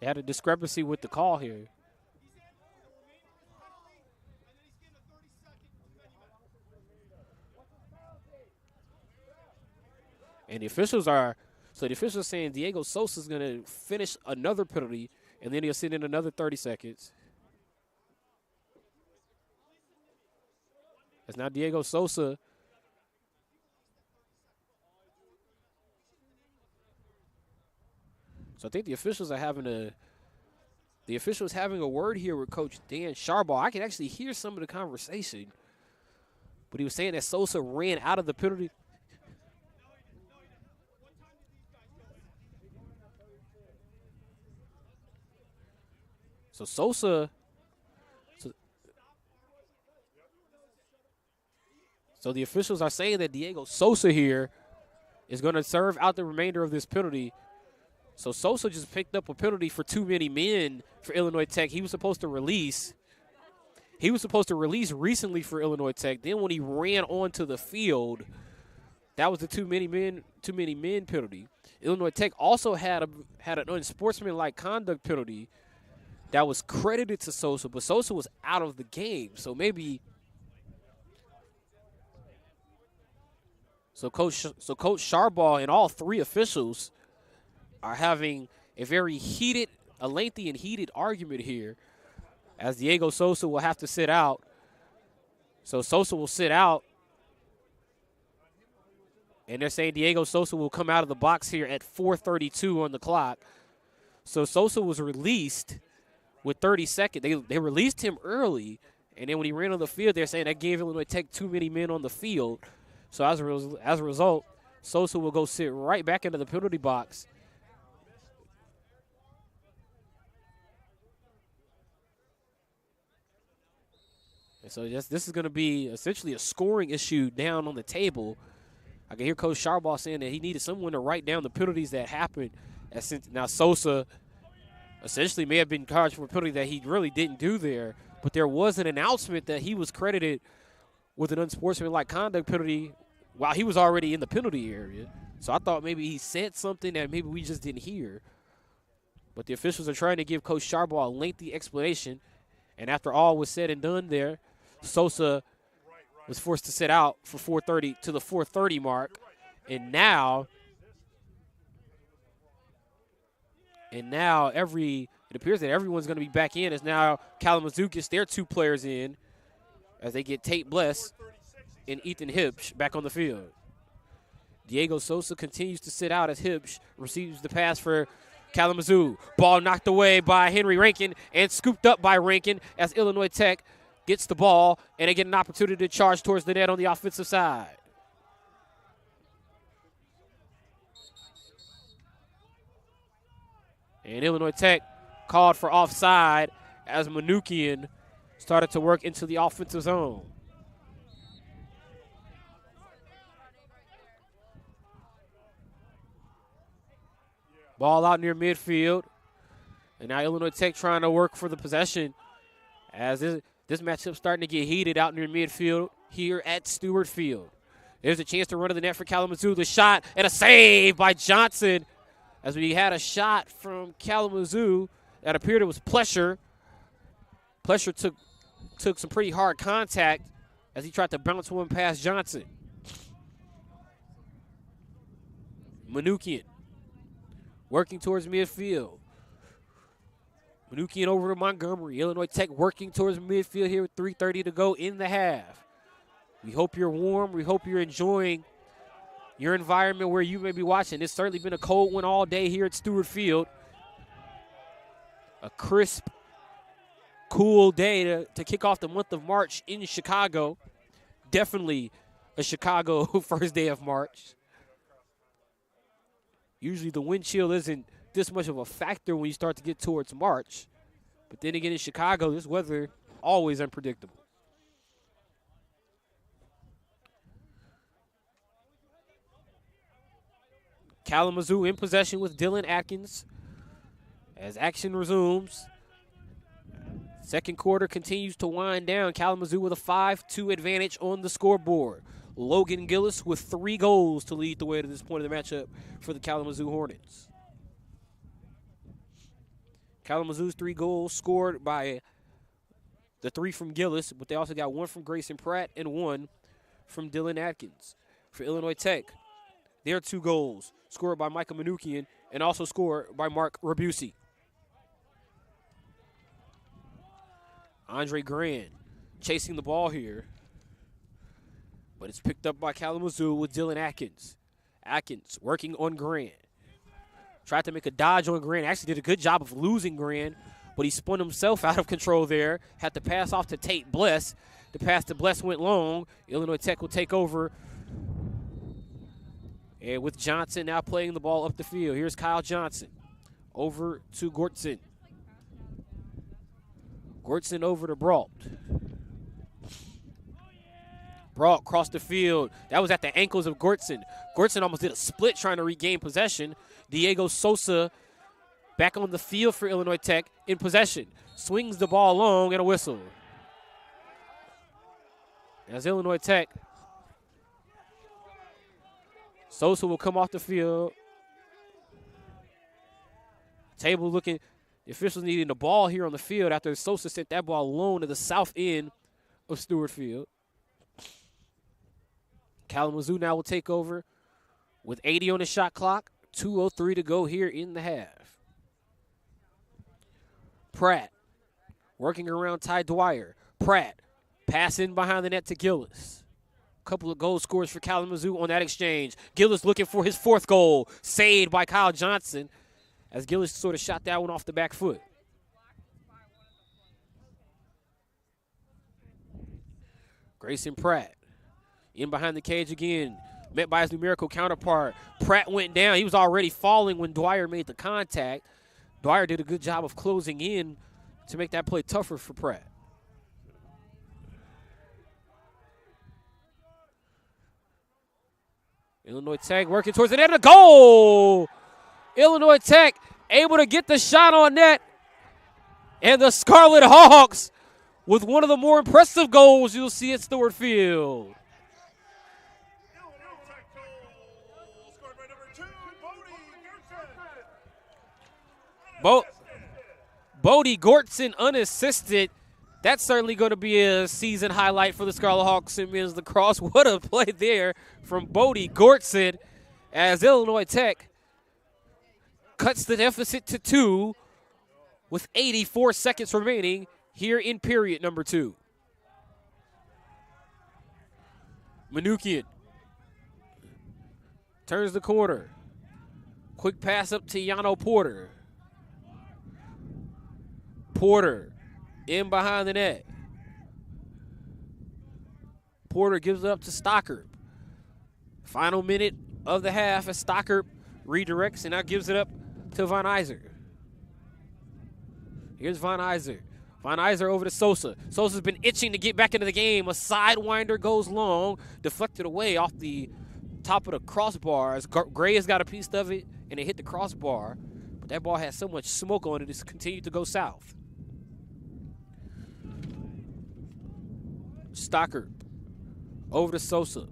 had a discrepancy with the call here. And the officials are saying Diego Sosa is going to finish another penalty, and then he'll sit in another 30 seconds. As now Diego Sosa. So I think the officials are having a word here with Coach Dan Sharbaugh. I can actually hear some of the conversation, but he was saying that Sosa ran out of the penalty. So Sosa, so the officials are saying that Diego Sosa here is going to serve out the remainder of this penalty. So Sosa just picked up a penalty for too many men for Illinois Tech. He was supposed to release. He was supposed to release recently for Illinois Tech. Then when he ran onto the field, that was the too many men penalty. Illinois Tech also had an unsportsmanlike conduct penalty that was credited to Sosa, but Sosa was out of the game. So maybe Coach Sharbaugh and all three officials are having a lengthy and heated argument here, as Diego Sosa will have to sit out. So Sosa will sit out, and they're saying Diego Sosa will come out of the box here at 4:32 on the clock. So Sosa was released with 30 seconds. They released him early, And then when he ran on the field, they're saying that gave Illinois Tech too many men on the field. So as a result, Sosa will go sit right back into the penalty box. And so this is going to be essentially a scoring issue down on the table. I can hear Coach Sharbaugh saying that he needed someone to write down the penalties that happened. Now Sosa essentially may have been charged for a penalty that he really didn't do there, but there was an announcement that he was credited with an unsportsmanlike conduct penalty while he was already in the penalty area. So I thought maybe he said something that maybe we just didn't hear. But the officials are trying to give Coach Sharbaugh a lengthy explanation. And after all was said and done there, Sosa was forced to sit out for 4:30 to the 4:30 mark. And now it appears that everyone's going to be back in as now Kalamazoo gets their 2 players in as they get Tate Bless and Ethan Hipsch back on the field. Diego Sosa continues to sit out as Hipsch receives the pass for Kalamazoo. Ball knocked away by Henry Rankin and scooped up by Rankin as Illinois Tech gets the ball and they get an opportunity to charge towards the net on the offensive side. And Illinois Tech called for offside as Manukian started to work into the offensive zone. Ball out near midfield. And now Illinois Tech trying to work for the possession as this matchup starting to get heated out near midfield here at Stewart Field. There's a chance to run to the net for Kalamazoo. The shot and a save by Johnson as we had a shot from Kalamazoo that appeared it was Plesher. Plesher took some pretty hard contact as he tried to bounce one past Johnson. Manukian working towards midfield. Manukian over to Montgomery. Illinois Tech working towards midfield here with 3:30 to go in the half. We hope you're warm. We hope you're enjoying your environment where you may be watching. It's certainly been a cold one all day here at Stewart Field. A crisp, cool day to kick off the month of March in Chicago. Definitely a Chicago first day of March. Usually the wind chill isn't this much of a factor when you start to get towards March. But then again in Chicago, this weather always unpredictable. Kalamazoo in possession with Dylan Atkins as action resumes. Second quarter continues to wind down. Kalamazoo with a 5-2 advantage on the scoreboard. Logan Gillis with 3 goals to lead the way to this point of the matchup for the Kalamazoo Hornets. Kalamazoo's 3 goals scored by the 3 from Gillis, but they also got 1 from Grayson Pratt and 1 from Dylan Atkins. For Illinois Tech, their 2 goals scored by Michael Manukian and also scored by Mark Rabusi. Andre Grand chasing the ball here, but it's picked up by Kalamazoo with Dylan Atkins. Atkins working on Grand. Tried to make a dodge on Grand. Actually did a good job of losing Grand, but he spun himself out of control there. Had to pass off to Tate Bless. The pass to Bless went long. Illinois Tech will take over. And with Johnson now playing the ball up the field. Here's Kyle Johnson. Over to Gortson. Gortson over to Brault. Brault crossed the field. That was at the ankles of Gortson. Gortson almost did a split trying to regain possession. Diego Sosa back on the field for Illinois Tech in possession. Swings the ball long and a whistle. As Illinois Tech, Sosa will come off the field. Table looking, the officials needing the ball here on the field after Sosa sent that ball alone to the south end of Stewart Field. Kalamazoo now will take over with 80 on the shot clock. 2:03 to go here in the half. Pratt working around Ty Dwyer. Pratt passing behind the net to Gillis. Couple of goal scores for Kalamazoo on that exchange. Gillis looking for his 4th goal. Saved by Kyle Johnson as Gillis sort of shot that one off the back foot. Grayson Pratt in behind the cage again. Met by his numerical counterpart. Pratt went down. He was already falling when Dwyer made the contact. Dwyer did a good job of closing in to make that play tougher for Pratt. Illinois Tech working towards the net of the goal. Illinois Tech able to get the shot on net. And the Scarlet Hawks with one of the more impressive goals you'll see at Stewart Field. Illinois Tech goal scored by number 2, Bodie Gortson unassisted. That's certainly going to be a season highlight for the Scarlet Hawks in men's lacrosse. What a play there from Bodie Gortson as Illinois Tech cuts the deficit to 2 with 84 seconds remaining here in period number 2. Manukian turns the corner. Quick pass up to Yano Porter. Porter in behind the net. Porter gives it up to Stockert. Final minute of the half as Stockert redirects and now gives it up to Von Iser. Here's Von Iser. Von Iser over to Sosa. Sosa's been itching to get back into the game. A sidewinder goes long, deflected away off the top of the crossbar as Gray has got a piece of it and it hit the crossbar. But that ball has so much smoke on it, it's continued to go south. Stockert over to Sosa.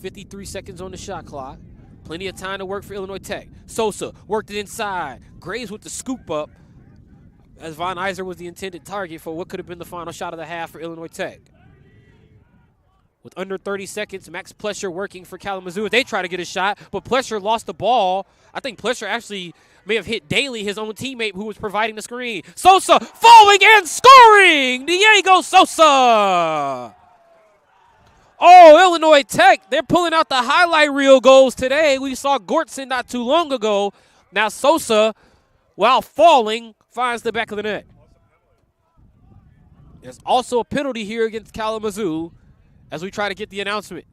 53 seconds on the shot clock. Plenty of time to work for Illinois Tech. Sosa worked it inside. Graves with the scoop up as Von Iser was the intended target for what could have been the final shot of the half for Illinois Tech. With under 30 seconds, Max Plesher working for Kalamazoo. They try to get a shot, but Plesher lost the ball. I think Plesher actually may have hit Daly, his own teammate who was providing the screen. Sosa falling and scoring! Diego Sosa! Oh, Illinois Tech, they're pulling out the highlight reel goals today. We saw Gortson not too long ago. Now Sosa, while falling, finds the back of the net. There's also a penalty here against Kalamazoo as we try to get the announcement.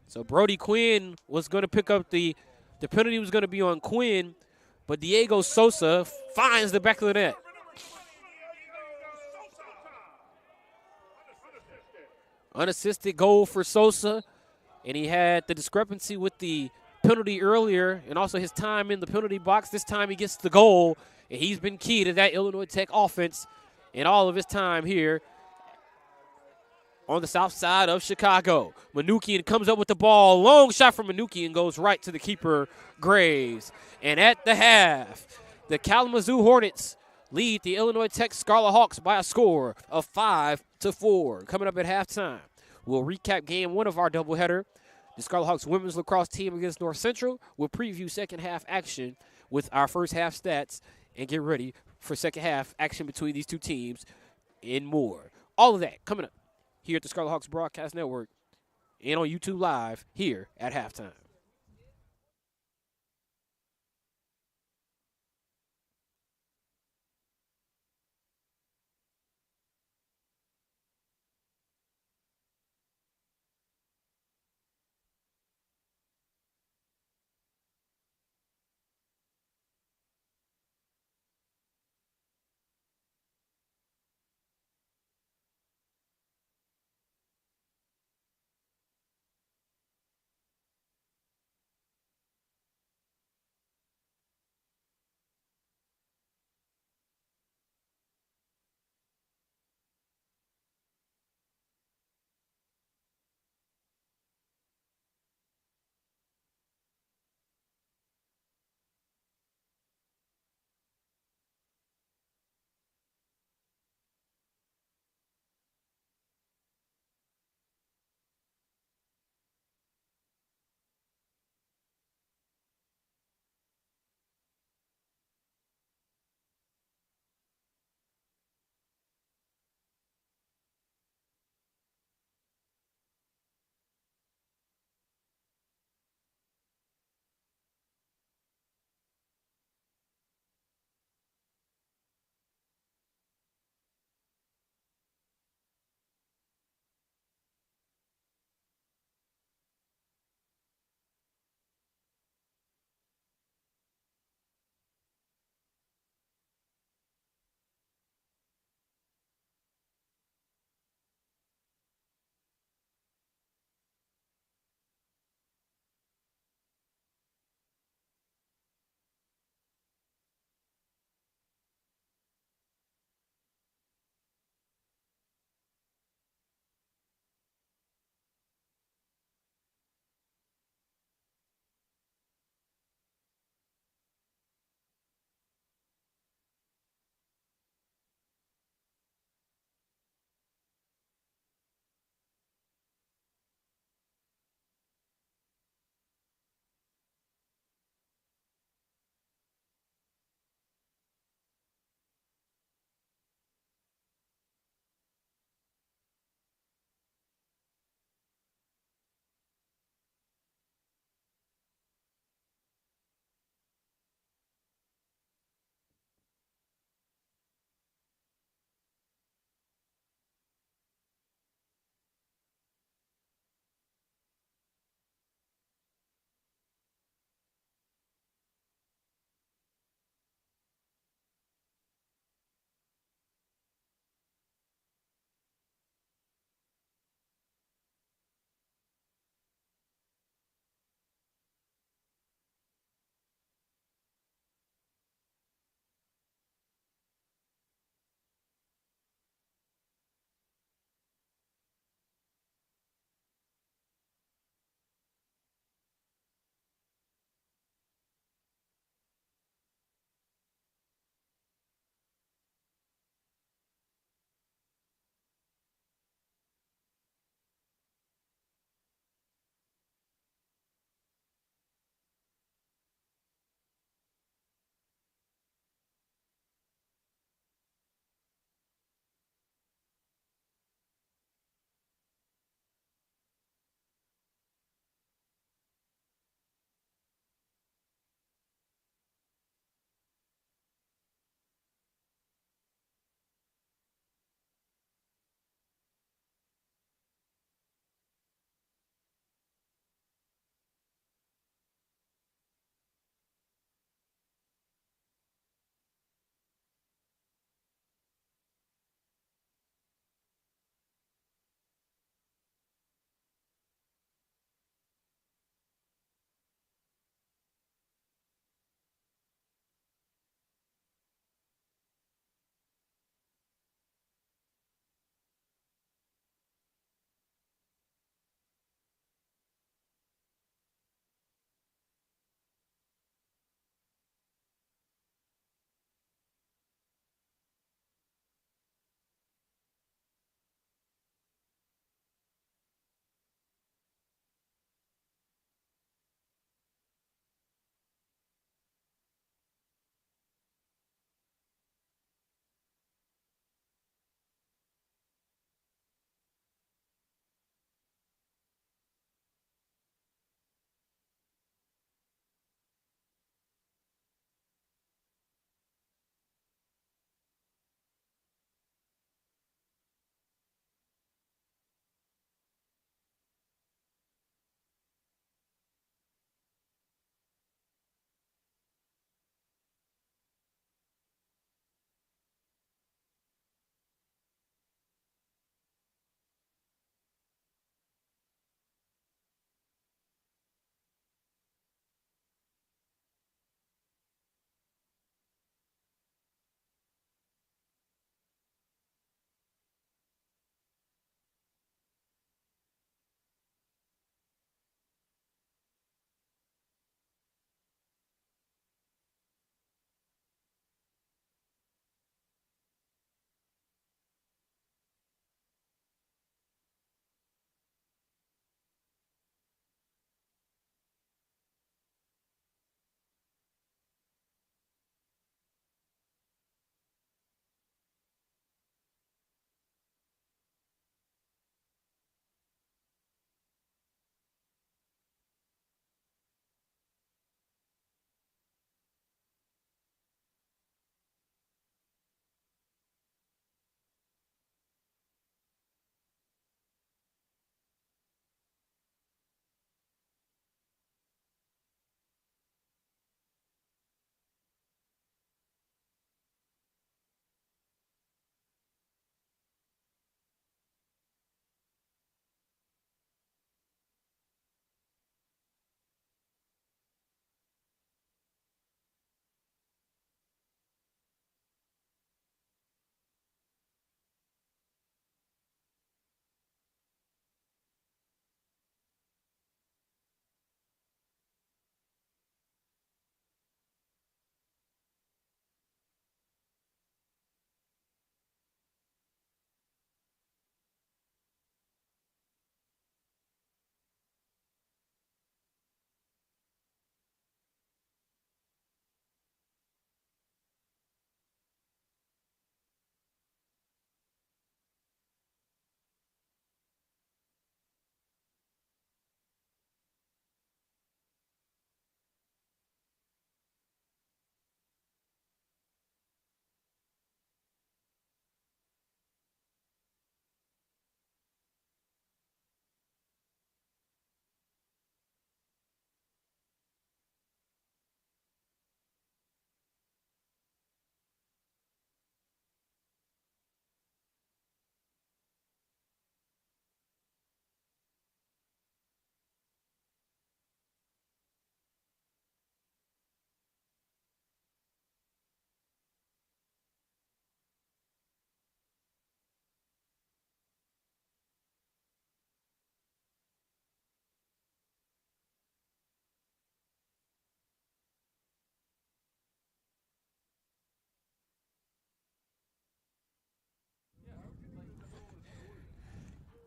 So Brody Quinn was going to pick up the penalty was going to be on Quinn, but Diego Sosa finds the back of the net. Unassisted goal for Sosa, and he had the discrepancy with the penalty earlier and also his time in the penalty box. This time he gets the goal, and he's been key to that Illinois Tech offense in all of his time here on the south side of Chicago. Manukian comes up with the ball. Long shot from Manukian goes right to the keeper, Graves. And at the half, the Kalamazoo Hornets lead the Illinois Tech Scarlet Hawks by a score of 5-4. Coming up at halftime, we'll recap game 1 of our doubleheader. The Scarlet Hawks women's lacrosse team against North Central. We'll preview second half action with our first half stats and get ready for second half action between these two teams and more. All of that coming up here at the Scarlet Hawks Broadcast Network and on YouTube Live here at halftime.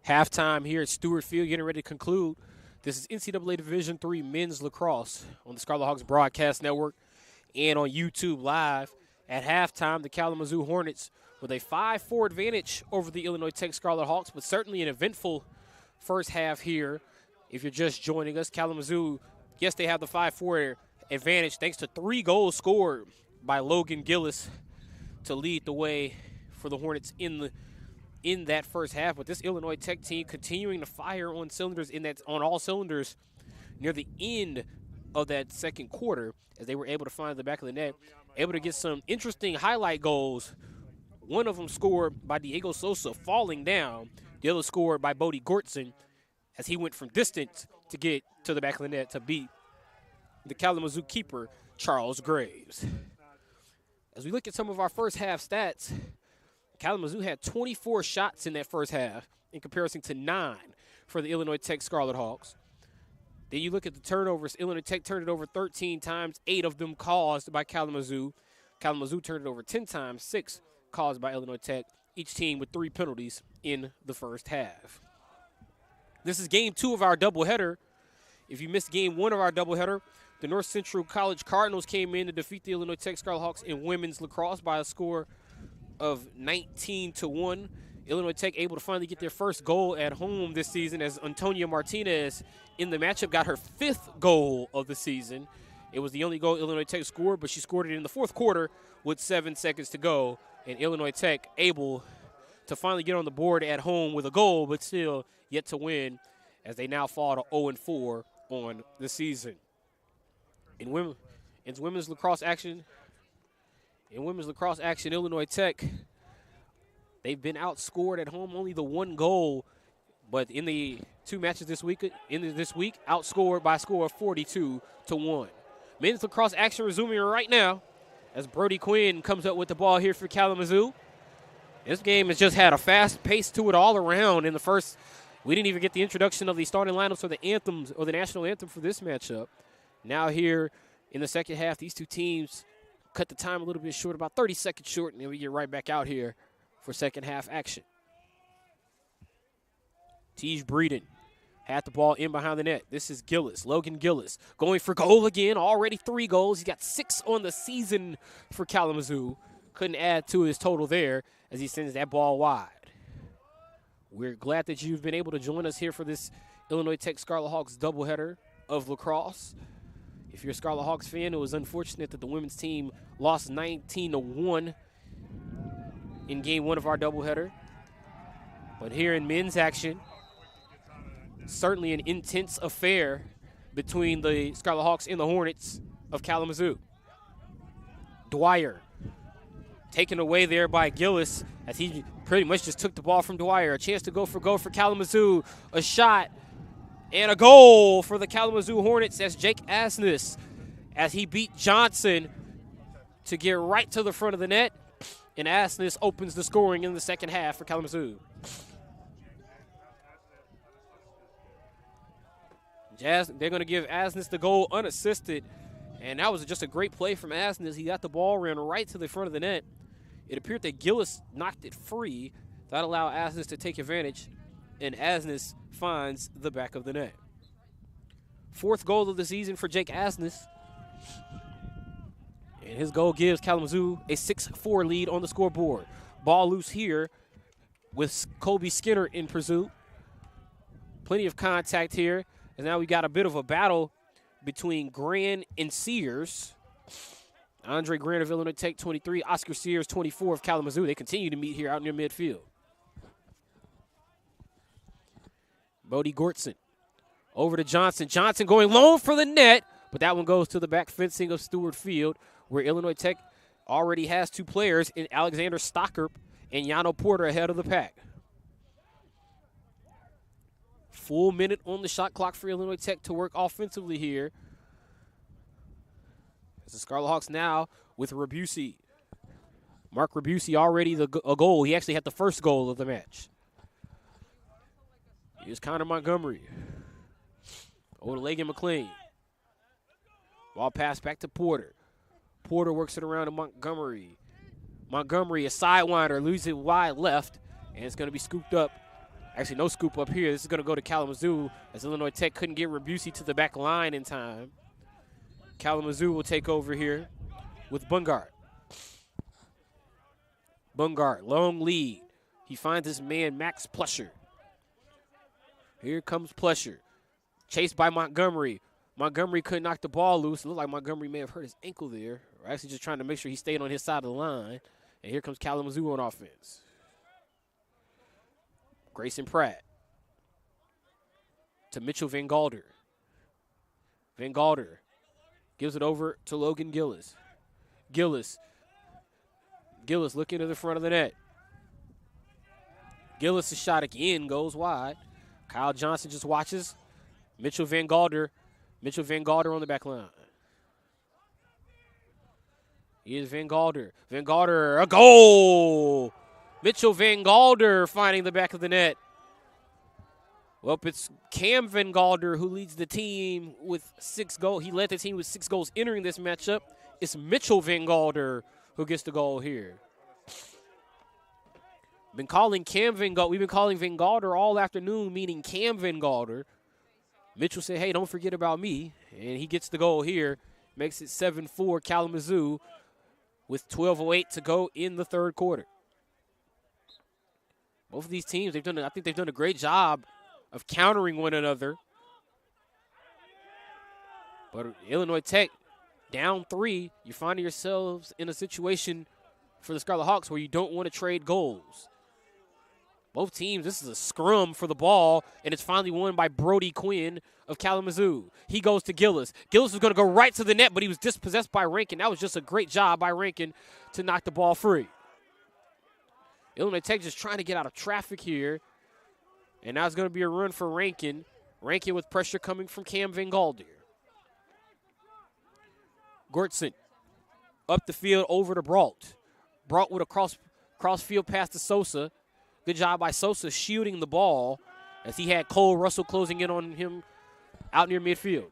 Halftime here at Stewart Field, getting ready to conclude. This is NCAA Division III Men's Lacrosse on the Scarlet Hawks Broadcast Network and on YouTube Live. At halftime, the Kalamazoo Hornets with a 5-4 advantage over the Illinois Tech Scarlet Hawks, but certainly an eventful first half here. If you're just joining us, Kalamazoo, yes, they have the 5-4 advantage thanks to 3 goals scored by Logan Gillis to lead the way for the Hornets in that first half. But this Illinois Tech team continuing to fire on cylinders on all cylinders near the end of that second quarter as they were able to find the back of the net, able to get some interesting highlight goals. One of them scored by Diego Sosa falling down. The other scored by Bodie Gortson as he went from distance to get to the back of the net to beat the Kalamazoo keeper, Charles Graves. As we look at some of our first half stats, Kalamazoo had 24 shots in that first half in comparison to 9 for the Illinois Tech Scarlet Hawks. Then you look at the turnovers. Illinois Tech turned it over 13 times, 8 of them caused by Kalamazoo. Kalamazoo turned it over 10 times, 6 caused by Illinois Tech, each team with 3 penalties in the first half. This is game 2 of our doubleheader. If you missed game 1 of our doubleheader, the North Central College Cardinals came in to defeat the Illinois Tech Scarlet Hawks in women's lacrosse by a score of 19-1. Illinois Tech able to finally get their first goal at home this season as Antonia Martinez in the matchup got her 5th goal of the season. It was the only goal Illinois Tech scored, but she scored it in the fourth quarter with 7 seconds to go. And Illinois Tech able to finally get on the board at home with a goal, but still yet to win as they now fall to 0-4 on the season. In women's lacrosse action, Illinois Tech, they've been outscored at home, only the 1 goal, but in the 2 matches this week, outscored by a score of 42-1. Men's lacrosse action resuming right now as Brody Quinn comes up with the ball here for Kalamazoo. This game has just had a fast pace to it all around. In the first, we didn't even get the introduction of the starting lineups or the anthems or the national anthem for this matchup. Now here in the second half, these two teams cut the time a little bit short, about 30 seconds short, and then we get right back out here for second half action. Tej Breeden had the ball in behind the net. This is Gillis, Logan Gillis, going for goal again. Already 3 goals. He's got 6 on the season for Kalamazoo. Couldn't add to his total there as he sends that ball wide. We're glad that you've been able to join us here for this Illinois Tech Scarlet Hawks doubleheader of lacrosse. If you're a Scarlet Hawks fan, it was unfortunate that the women's team lost 19-1 in game 1 of our doubleheader. But here in men's action, certainly an intense affair between the Scarlet Hawks and the Hornets of Kalamazoo. Dwyer taken away there by Gillis as he pretty much just took the ball from Dwyer. A chance to go for goal for Kalamazoo. A shot and a goal for the Kalamazoo Hornets. That's Jake Asness as he beat Johnson to get right to the front of the net. And Asness opens the scoring in the second half for Kalamazoo. They're going to give Asness the goal unassisted. And that was just a great play from Asness. He got the ball, ran right to the front of the net. It appeared that Gillis knocked it free. That allowed Asness to take advantage. And Asness finds the back of the net. 4th goal of the season for Jake Asness. And his goal gives Kalamazoo a 6-4 lead on the scoreboard. Ball loose here with Colby Skinner in pursuit. Plenty of contact here. And now we got a bit of a battle between Gran and Sears. Andre Gran of Illinois Tech, 23. Oscar Sears, 24 of Kalamazoo. They continue to meet here out near midfield. Bodie Gortson over to Johnson. Johnson going long for the net, but that one goes to the back fencing of Stewart Field, where Illinois Tech already has 2 players in Alexander Stockerp and Yano Porter ahead of the pack. Full minute on the shot clock for Illinois Tech to work offensively here. As the Scarlet Hawks now with Rabusi. Mark Rabusi already a goal. He actually had the first goal of the match. Here's Connor Montgomery. Over to Lagan McLean. Ball pass back to Porter. Porter works it around to Montgomery. Montgomery, a sidewinder, loses it wide left, and it's going to be scooped up Actually, no scoop up here. This is going to go to Kalamazoo as Illinois Tech couldn't get Rebusi to the back line in time. Kalamazoo will take over here with Bungard. Bungard, long lead. He finds his man, Max Plusher. Here comes Plusher. Chased by Montgomery. Montgomery couldn't knock the ball loose. It looked like Montgomery may have hurt his ankle there. Or actually just trying to make sure he stayed on his side of the line. And here comes Kalamazoo on offense. Grayson Pratt to Mitchell Van Galder. Van Galder gives it over to Logan Gillis. Gillis looking to the front of the net. Gillis' shot again goes wide. Kyle Johnson just watches. Mitchell Van Galder on the back line. Here's Van Galder. Van Galder, a goal! Mitchell Van Galder finding the back of the net. Well, it's Cam Van Galder who leads the team with 6 goals. He led the team with 6 goals entering this matchup. It's Mitchell Van Galder who gets the goal here. We've been calling Van Galder all afternoon, meaning Cam Van Galder. Mitchell said, hey, don't forget about me. And he gets the goal here. Makes it 7-4 Kalamazoo with 12:08 to go in the third quarter. Both of these teams, I think they've done a great job of countering one another. But Illinois Tech down 3, you're finding yourselves in a situation for the Scarlet Hawks where you don't want to trade goals. Both teams, this is a scrum for the ball, and it's finally won by Brody Quinn of Kalamazoo. He goes to Gillis. Gillis was going to go right to the net, but he was dispossessed by Rankin. That was just a great job by Rankin to knock the ball free. Illinois Tech just trying to get out of traffic here. And now it's going to be a run for Rankin. Rankin with pressure coming from Cam Van Galder. Gortson up the field over to Brault. Brault with a cross field pass to Sosa. Good job by Sosa shielding the ball as he had Cole Russell closing in on him out near midfield.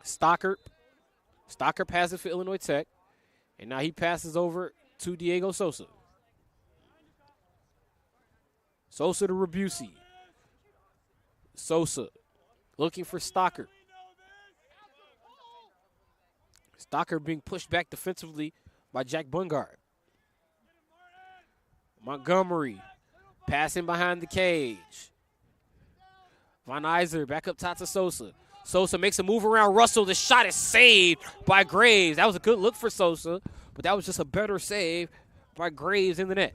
Stockert passes for Illinois Tech. And now he passes over to Diego Sosa. Sosa to Rebusi. Sosa looking for Stockert. Stockert being pushed back defensively by Jack Bungard. Montgomery passing behind the cage. Von Iser back up top to Sosa. Sosa makes a move around Russell. The shot is saved by Graves. That was a good look for Sosa, but that was just a better save by Graves in the net.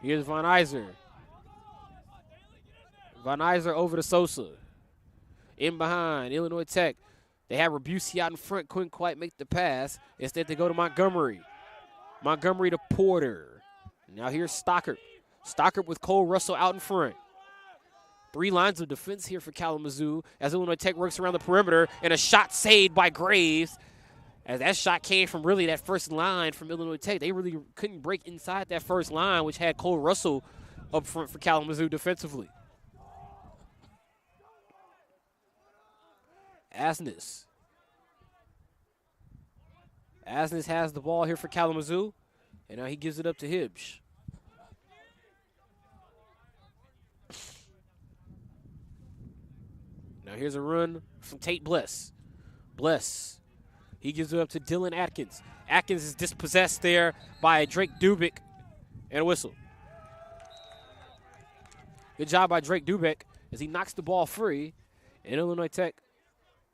Here's Von Iser. Von Iser over to Sosa. In behind, Illinois Tech. They have Rebusi out in front, couldn't quite make the pass. Instead, they go to Montgomery. Montgomery to Porter. Now here's Stockert. Stockert with Cole Russell out in front. 3 lines of defense here for Kalamazoo as Illinois Tech works around the perimeter, and a shot saved by Graves. As that shot came from really that first line from Illinois Tech. They really couldn't break inside that first line, which had Cole Russell up front for Kalamazoo defensively. Asnes has the ball here for Kalamazoo, and now he gives it up to Hibbs. Now here's a run from Tate Bless. He gives it up to Dylan Atkins. Atkins is dispossessed there by Drake Dubik, and a whistle. Good job by Drake Dubik as he knocks the ball free, and Illinois Tech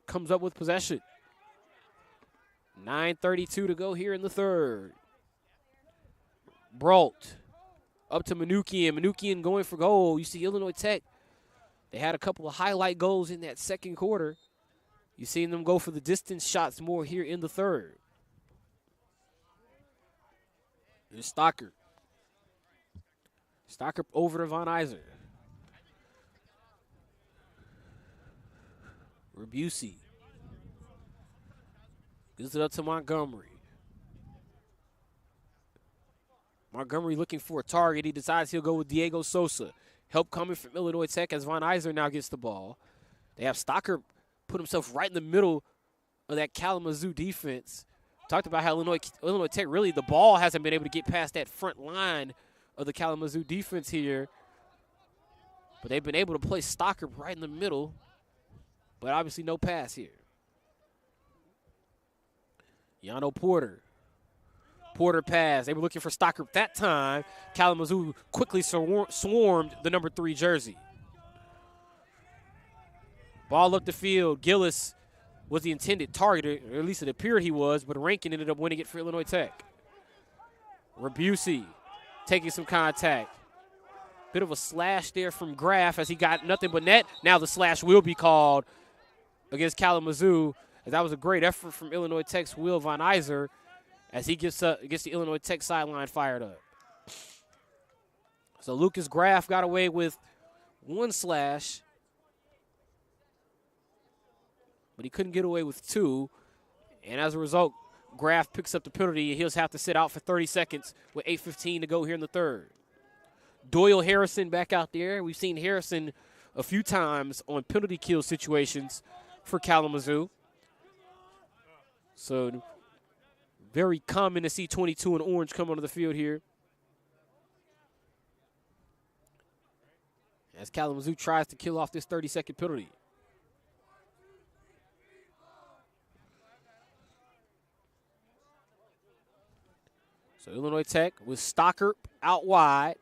comes up with possession. 9:32 to go here in the third. Brault up to Manukian. Manukian going for goal. You see Illinois Tech, they had a couple of highlight goals in that second quarter. You've seen them go for the distance shots more here in the third. Here's Stockert. Stockert over to Von Iser. Rebusi gives it up to Montgomery. Montgomery looking for a target. He decides he'll go with Diego Sosa. Help coming from Illinois Tech as Von Iser now gets the ball. They have Stockert put himself right in the middle of that Kalamazoo defense. Talked about how Illinois Tech, really, the ball hasn't been able to get past that front line of the Kalamazoo defense here. But they've been able to play Stocker right in the middle. But obviously no pass here. Yano Porter. Porter pass. They were looking for Stocker that time. Kalamazoo quickly swarmed the number 3 jersey. Ball up the field. Gillis was the intended target, or at least it appeared he was, but Rankin ended up winning it for Illinois Tech. Rabusi taking some contact. Bit of a slash there from Graff as he got nothing but net. Now the slash will be called against Kalamazoo. As that was a great effort from Illinois Tech's Will Von Iser as he gets the Illinois Tech sideline fired up. So Lucas Graff got away with 1 slash, but he couldn't get away with 2. And as a result, Graff picks up the penalty, and he'll have to sit out for 30 seconds with 8:15 to go here in the third. Doyle Harrison back out there. We've seen Harrison a few times on penalty kill situations for Kalamazoo. So very common to see 22 in orange come onto the field here. As Kalamazoo tries to kill off this 30-second penalty. So Illinois Tech with Stocker out wide.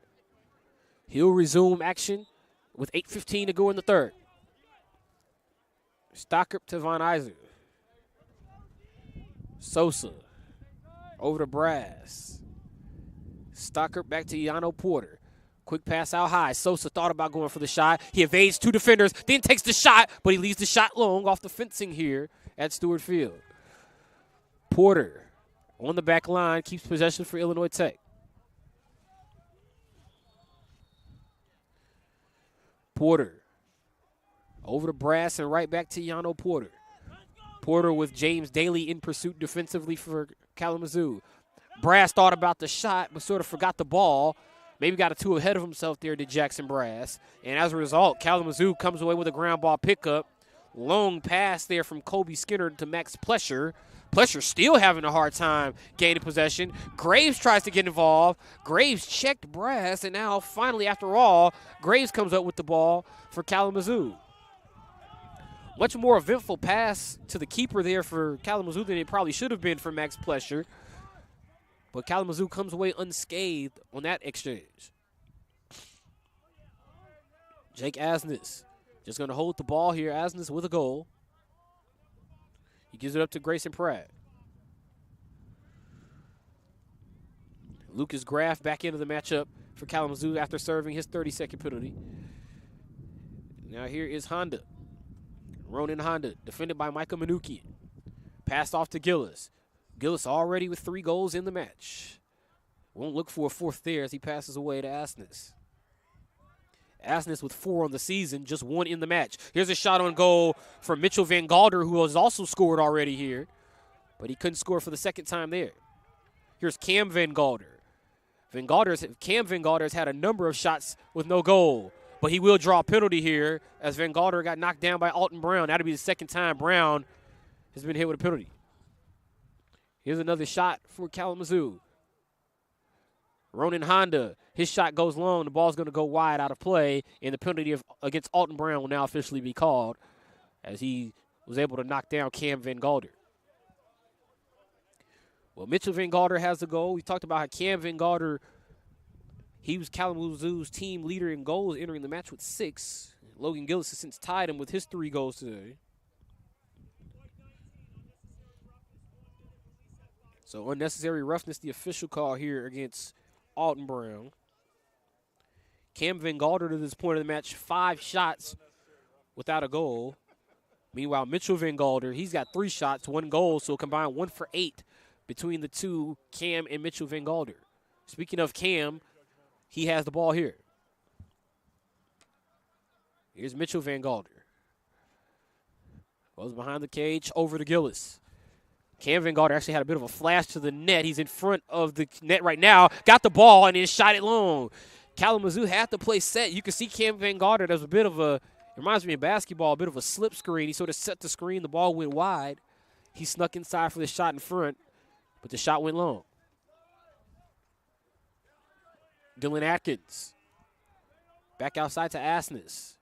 He'll resume action with 8:15 to go in the third. Stocker to Von Iser. Sosa over to Brass. Stocker back to Yano Porter. Quick pass out high. Sosa thought about going for the shot. He evades 2 defenders, then takes the shot, but he leaves the shot long off the fencing here at Stewart Field. Porter on the back line, keeps possession for Illinois Tech. Porter over to Brass and right back to Yano Porter. Porter with James Daly in pursuit defensively for Kalamazoo. Brass thought about the shot but sort of forgot the ball. Maybe got a 2 ahead of himself there, did Jackson Brass. And as a result, Kalamazoo comes away with a ground ball pickup. Long pass there from Kobe Skinner to Max Plesher. Plesher still having a hard time gaining possession. Graves tries to get involved. Graves checked Brass, and now finally, after all, Graves comes up with the ball for Kalamazoo. Much more eventful pass to the keeper there for Kalamazoo than it probably should have been for Max Plesher. But Kalamazoo comes away unscathed on that exchange. Jake Asnes just going to hold the ball here. Asnes with a goal. He gives it up to Grayson Pratt. Lucas Graff back into the matchup for Kalamazoo after serving his 30-second penalty. Now here is Honda. Ronan Honda, defended by Michael Manukian. Passed off to Gillis. Gillis already with 3 goals in the match. Won't look for a 4th there as he passes away to Asnes. Asnes with 4 on the season, just 1 in the match. Here's a shot on goal from Mitchell Van Galder, who has also scored already here, but he couldn't score for the 2nd time there. Here's Cam Van Galder. Cam Van Galder has had a number of shots with no goal, but he will draw a penalty here as Van Galder got knocked down by Alton Brown. That'll be the 2nd time Brown has been hit with a penalty. Here's another shot for Kalamazoo. Ronan Honda, his shot goes long. The ball's going to go wide out of play, and the penalty against Alton Brown will now officially be called as he was able to knock down Cam Van Galder. Well, Mitchell Van Galder has the goal. We talked about how Cam Van Galder, he was Kalamazoo's team leader in goals entering the match with 6. Logan Gillis has since tied him with his 3 goals today. So unnecessary roughness, the official call here against Alton Brown. Cam Van Galder to this point of the match, 5 shots without a goal. Meanwhile, Mitchell Van Galder, he's got 3 shots, 1 goal, so combined 1 for 8 between the two, Cam and Mitchell Van Galder. Speaking of Cam, he has the ball here. Here's Mitchell Van Galder. Goes behind the cage, over to Gillis. Cam Van Galder actually had a bit of a flash to the net. He's in front of the net right now. Got the ball and then shot it long. Kalamazoo had to play set. You can see Cam Van Galder. There's a bit of a, it reminds me of basketball, a bit of a slip screen. He sort of set the screen. The ball went wide. He snuck inside for the shot in front, but the shot went long. Dylan Atkins. Back outside to Asnes.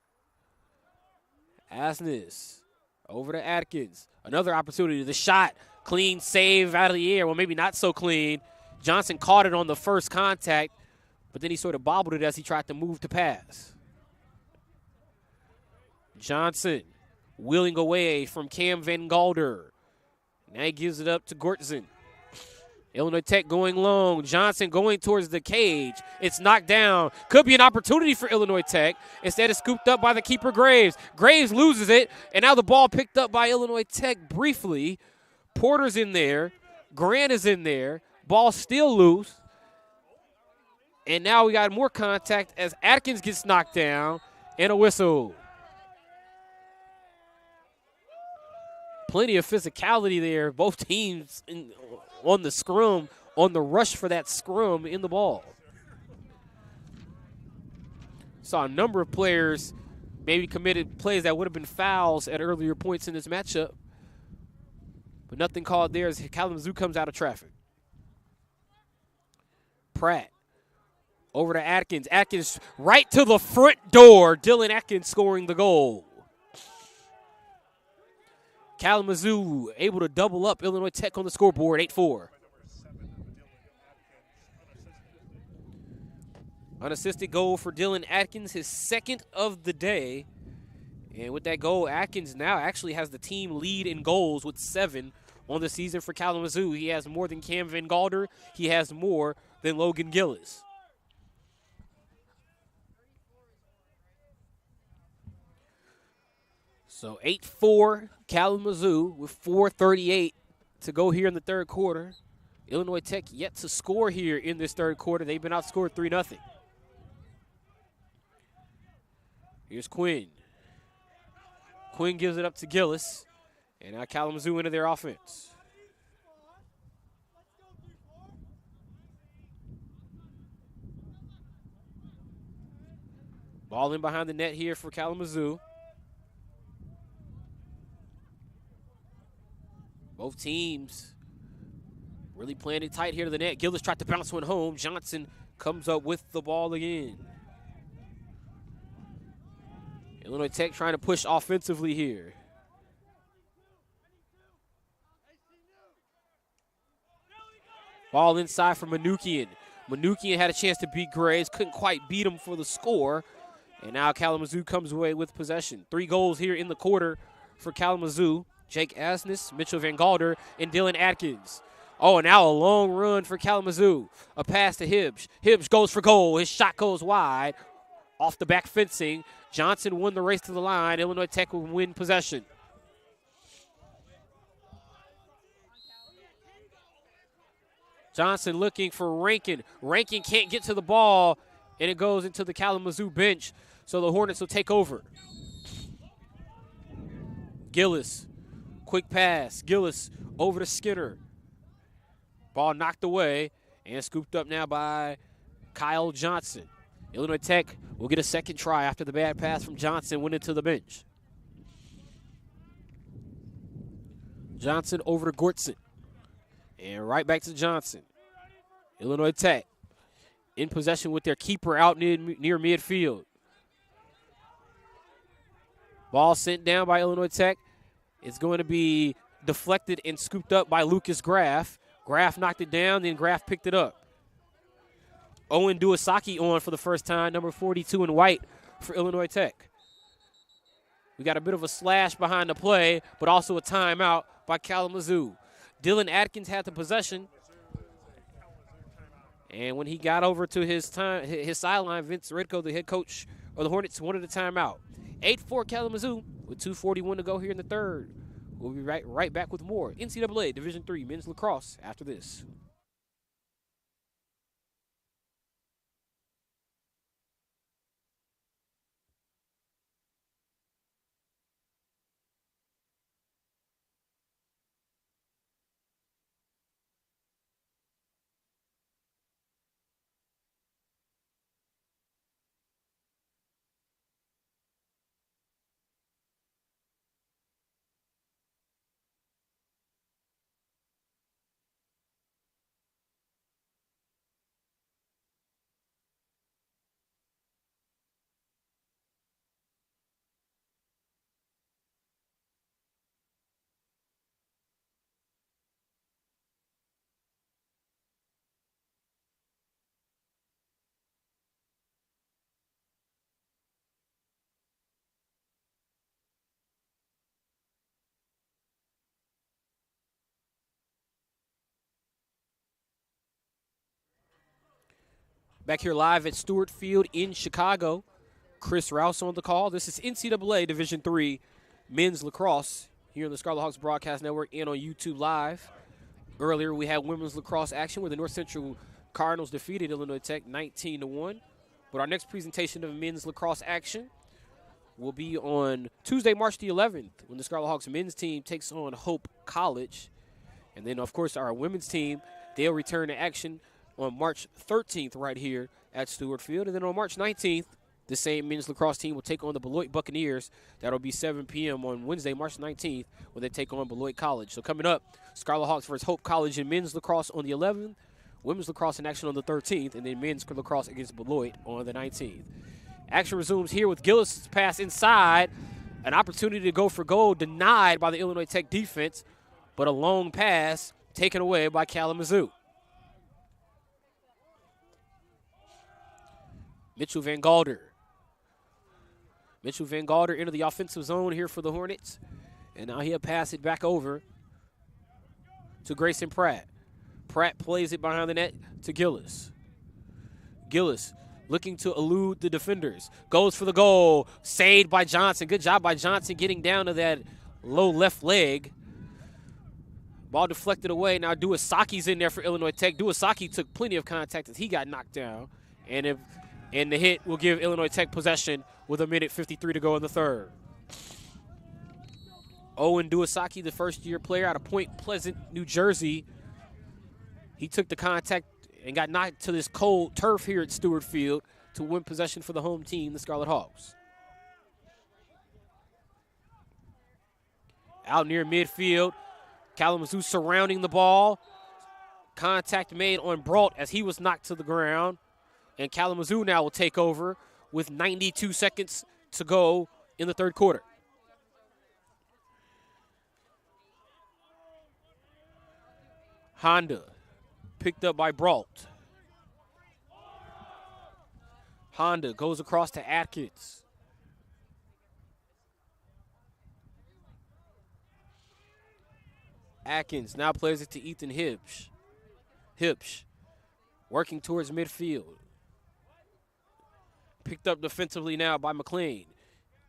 Asnes over to Atkins. Another opportunity. The shot, clean save out of the air. Well, maybe not so clean. Johnson caught it on the first contact, but then he sort of bobbled it as he tried to move to pass. Johnson wheeling away from Cam Van Galder. Now he gives it up to Gortzen. Illinois Tech going long. Johnson going towards the cage. It's knocked down. Could be an opportunity for Illinois Tech. Instead, it's scooped up by the keeper, Graves. Graves loses it, and now the ball picked up by Illinois Tech briefly. Porter's in there. Grant is in there. Ball still loose. And now we got more contact as Atkins gets knocked down and a whistle. Plenty of physicality there. Both teams on the scrum, on the rush for that scrum in the ball. Saw a number of players maybe committed plays that would have been fouls at earlier points in this matchup. But nothing called there as Kalamazoo comes out of traffic. Pratt over to Atkins. Atkins right to the front door. Dylan Atkins scoring the goal. Kalamazoo able to double up Illinois Tech on the scoreboard, 8-4. Unassisted goal for Dylan Atkins, his second of the day. And with that goal, Atkins now actually has the team lead in goals with 7 on the season for Kalamazoo. He has more than Cam Van Galder. He has more than Logan Gillis. So 8-4 Kalamazoo with 4:38 to go here in the third quarter. Illinois Tech yet to score here in this third quarter. They've been outscored 3-0. Here's Quinn. Quinn gives it up to Gillis. And now Kalamazoo into their offense. Ball in behind the net here for Kalamazoo. Both teams really playing it tight here to the net. Gillis tried to bounce one home. Johnson comes up with the ball again. Illinois Tech trying to push offensively here. Ball inside for Manukian. Manukian had a chance to beat Graves. Couldn't quite beat him for the score. And now Kalamazoo comes away with possession. 3 goals here in the quarter for Kalamazoo. Jake Asnes, Mitchell Van Galder, and Dylan Atkins. Oh, and now a long run for Kalamazoo. A pass to Hibbs. Hibbs goes for goal. His shot goes wide. Off the back fencing. Johnson won the race to the line. Illinois Tech will win possession. Johnson looking for Rankin. Rankin can't get to the ball, and it goes into the Kalamazoo bench, so the Hornets will take over. Gillis. Quick pass. Gillis over to Skinner. Ball knocked away and scooped up now by Kyle Johnson. Illinois Tech will get a second try after the bad pass from Johnson went into the bench. Johnson over to Gortzen. And right back to Johnson. Illinois Tech in possession with their keeper out near midfield. Ball sent down by Illinois Tech. It's going to be deflected and scooped up by Lucas Graff. Graff knocked it down, then Graff picked it up. Owen Duasaki on for the first time, number 42 in white for Illinois Tech. We got a bit of a slash behind the play, but also a timeout by Kalamazoo. Dylan Atkins had the possession. And when he got over to his sideline, Vince Redko, the head coach of the Hornets, wanted a timeout. 8-4 Kalamazoo with 2:41 to go here in the third. We'll be right back with more NCAA Division III men's lacrosse after this. Back here live at Stewart Field in Chicago. Chris Rouse on the call. This is NCAA Division III Men's Lacrosse here on the Scarlet Hawks Broadcast Network and on YouTube Live. Earlier, we had women's lacrosse action where the North Central Cardinals defeated Illinois Tech 19-1. But our next presentation of men's lacrosse action will be on Tuesday, March the 11th, when the Scarlet Hawks men's team takes on Hope College. And then, of course, our women's team, they'll return to action on March 13th right here at Stewart Field. And then on March 19th, the same men's lacrosse team will take on the Beloit Buccaneers. That'll be 7 p.m. on Wednesday, March 19th, when they take on Beloit College. So coming up, Scarlet Hawks versus Hope College in men's lacrosse on the 11th, women's lacrosse in action on the 13th, and then men's lacrosse against Beloit on the 19th. Action resumes here with Gillis' pass inside. An opportunity to go for goal denied by the Illinois Tech defense, but a long pass taken away by Kalamazoo. Mitchell Van Galder. Mitchell Van Galder into the offensive zone here for the Hornets. And now he'll pass it back over to Grayson Pratt. Pratt plays it behind the net to Gillis. Gillis looking to elude the defenders. Goes for the goal. Saved by Johnson. Good job by Johnson getting down to that low left leg. Ball deflected away. Now Duasaki's in there for Illinois Tech. Duasaki took plenty of contact as he got knocked down. And the hit will give Illinois Tech possession with 1:53 to go in the third. Owen Duasaki, the first-year player out of Point Pleasant, New Jersey. He took the contact and got knocked to this cold turf here at Stewart Field to win possession for the home team, the Scarlet Hawks. Out near midfield, Kalamazoo surrounding the ball. Contact made on Brault as he was knocked to the ground. And Kalamazoo now will take over with 92 seconds to go in the third quarter. Honda picked up by Brault. Honda goes across to Atkins. Atkins now plays it to Ethan Hipsch. Hipsch working towards midfield. Picked up defensively now by McLean.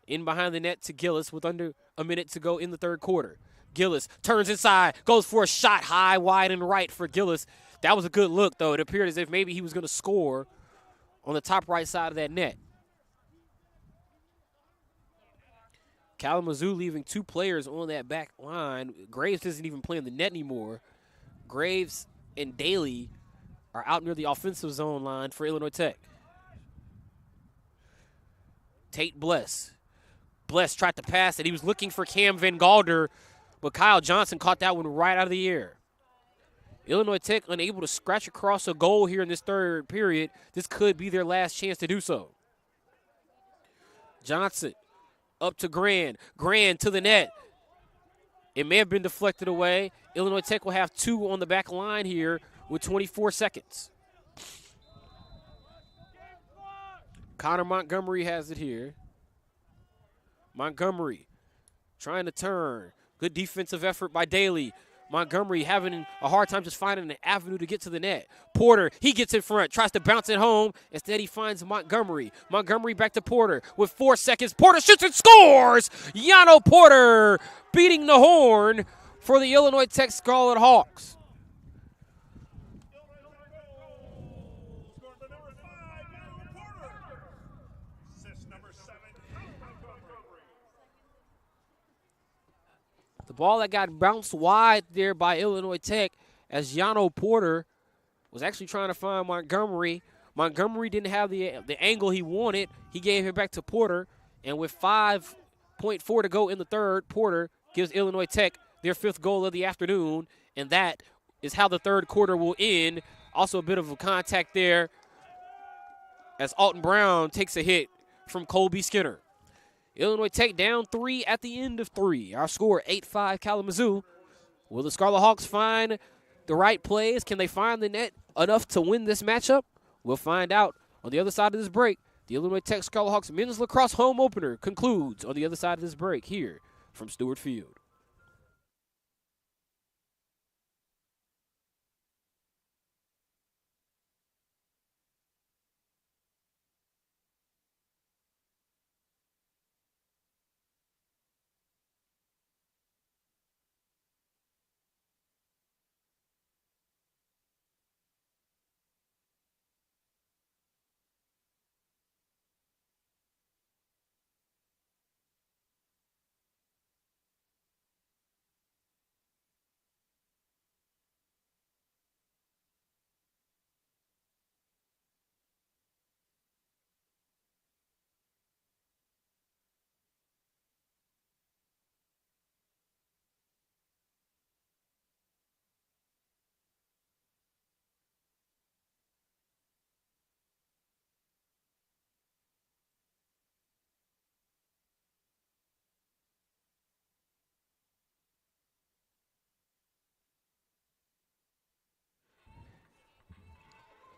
In behind the net to Gillis with under a minute to go in the third quarter. Gillis turns inside, goes for a shot high, wide, and right for Gillis. That was a good look, though. It appeared as if maybe he was going to score on the top right side of that net. Kalamazoo leaving two players on that back line. Graves isn't even playing the net anymore. Graves and Daly are out near the offensive zone line for Illinois Tech. Tate Bless. Bless tried to pass it. He was looking for Cam Van Galder, but Kyle Johnson caught that one right out of the air. Illinois Tech unable to scratch across a goal here in this third period. This could be their last chance to do so. Johnson up to Grand. Grand to the net. It may have been deflected away. Illinois Tech will have two on the back line here with 24 seconds. Connor Montgomery has it here. Montgomery trying to turn. Good defensive effort by Daly. Montgomery having a hard time just finding an avenue to get to the net. Porter, he gets in front, tries to bounce it home. Instead, he finds Montgomery. Montgomery back to Porter with 4 seconds. Porter shoots and scores! Yano Porter beating the horn for the Illinois Tech Scarlet Hawks. The ball that got bounced wide there by Illinois Tech as Yano Porter was actually trying to find Montgomery. Montgomery didn't have the angle he wanted. He gave it back to Porter. And with 5.4 to go in the third, Porter gives Illinois Tech their 5th goal of the afternoon. And that is how the third quarter will end. Also a bit of a contact there as Alton Brown takes a hit from Colby Skinner. Illinois Tech down 3 at the end of 3. Our score 8-5 Kalamazoo. Will the Scarlet Hawks find the right plays? Can they find the net enough to win this matchup? We'll find out on the other side of this break. The Illinois Tech Scarlet Hawks men's lacrosse home opener concludes on the other side of this break here from Stewart Field.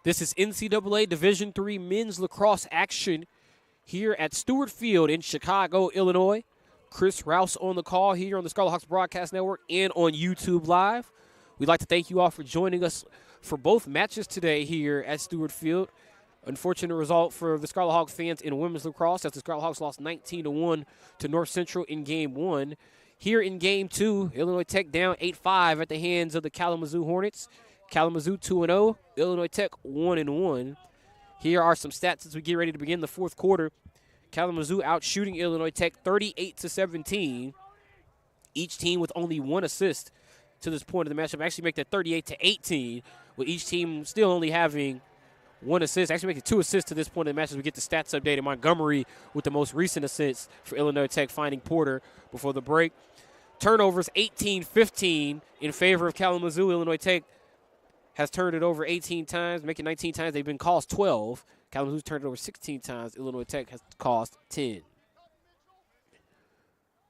This is NCAA Division III men's lacrosse action here at Stewart Field in Chicago, Illinois. Chris Rouse on the call here on the Scarlet Hawks Broadcast Network and on YouTube Live. We'd like to thank you all for joining us for both matches today here at Stewart Field. Unfortunate result for the Scarlet Hawks fans in women's lacrosse as the Scarlet Hawks lost 19-1 to North Central in Game 1. Here in Game 2, Illinois Tech down 8-5 at the hands of the Kalamazoo Hornets. Kalamazoo 2-0, Illinois Tech 1-1. Here are some stats as we get ready to begin the fourth quarter. Kalamazoo out shooting Illinois Tech 38-17. Each team with only one assist to this point of the matchup. Actually make that 38-18, with each team still only having one assist. Actually making two assists to this point of the match as we get the stats updated. Montgomery with the most recent assists for Illinois Tech, finding Porter before the break. Turnovers 18-15 in favor of Kalamazoo. Illinois Tech has turned it over 18 times, making 19 times. They've been caused 12. Kalamazoo's turned it over 16 times. Illinois Tech has caused 10.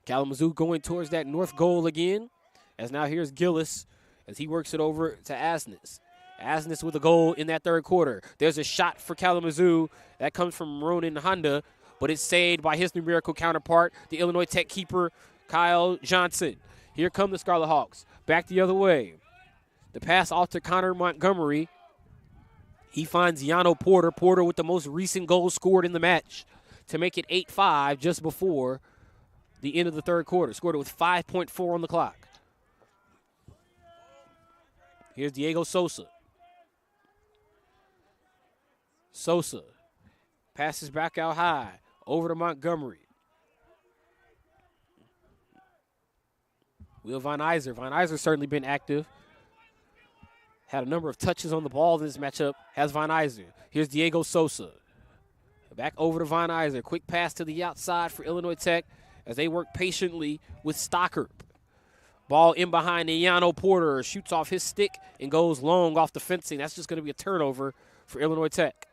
Kalamazoo going towards that north goal again, as now here's Gillis as he works it over to Asnes. Asnes with a goal in that third quarter. There's a shot for Kalamazoo that comes from Ronan Honda, but it's saved by his numerical counterpart, the Illinois Tech keeper, Kyle Johnson. Here come the Scarlet Hawks. Back the other way. The pass off to Connor Montgomery. He finds Yano Porter. Porter with the most recent goal scored in the match to make it 8-5 just before the end of the third quarter. Scored it with 5.4 on the clock. Here's Diego Sosa. Sosa passes back out high over to Montgomery. Will Von Iser. Von Iser's certainly been active. Had a number of touches on the ball in this matchup. Has Von Iser. Here's Diego Sosa. Back over to Von Iser. Quick pass to the outside for Illinois Tech as they work patiently with Stocker. Ball in behind Yano Porter. Shoots off his stick and goes long off the fencing. That's just going to be a turnover for Illinois Tech.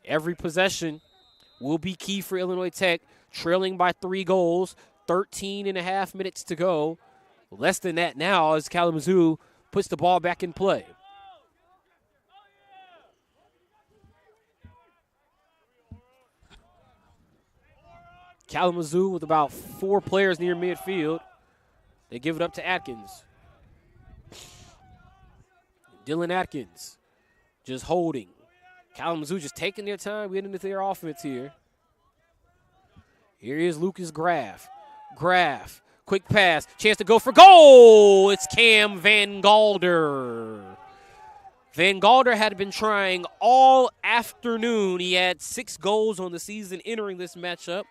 Every possession will be key for Illinois Tech. Trailing by 3 goals. 13 and a half minutes to go. Less than that now as Kalamazoo puts the ball back in play. Kalamazoo with about 4 players near midfield. They give it up to Atkins. Dylan Atkins just holding. Kalamazoo just taking their time, getting into their offense here. Here is Lucas Graff. Graff, quick pass, chance to go for goal. It's Cam Van Galder. Van Galder had been trying all afternoon. He had 6 goals on the season entering this matchup.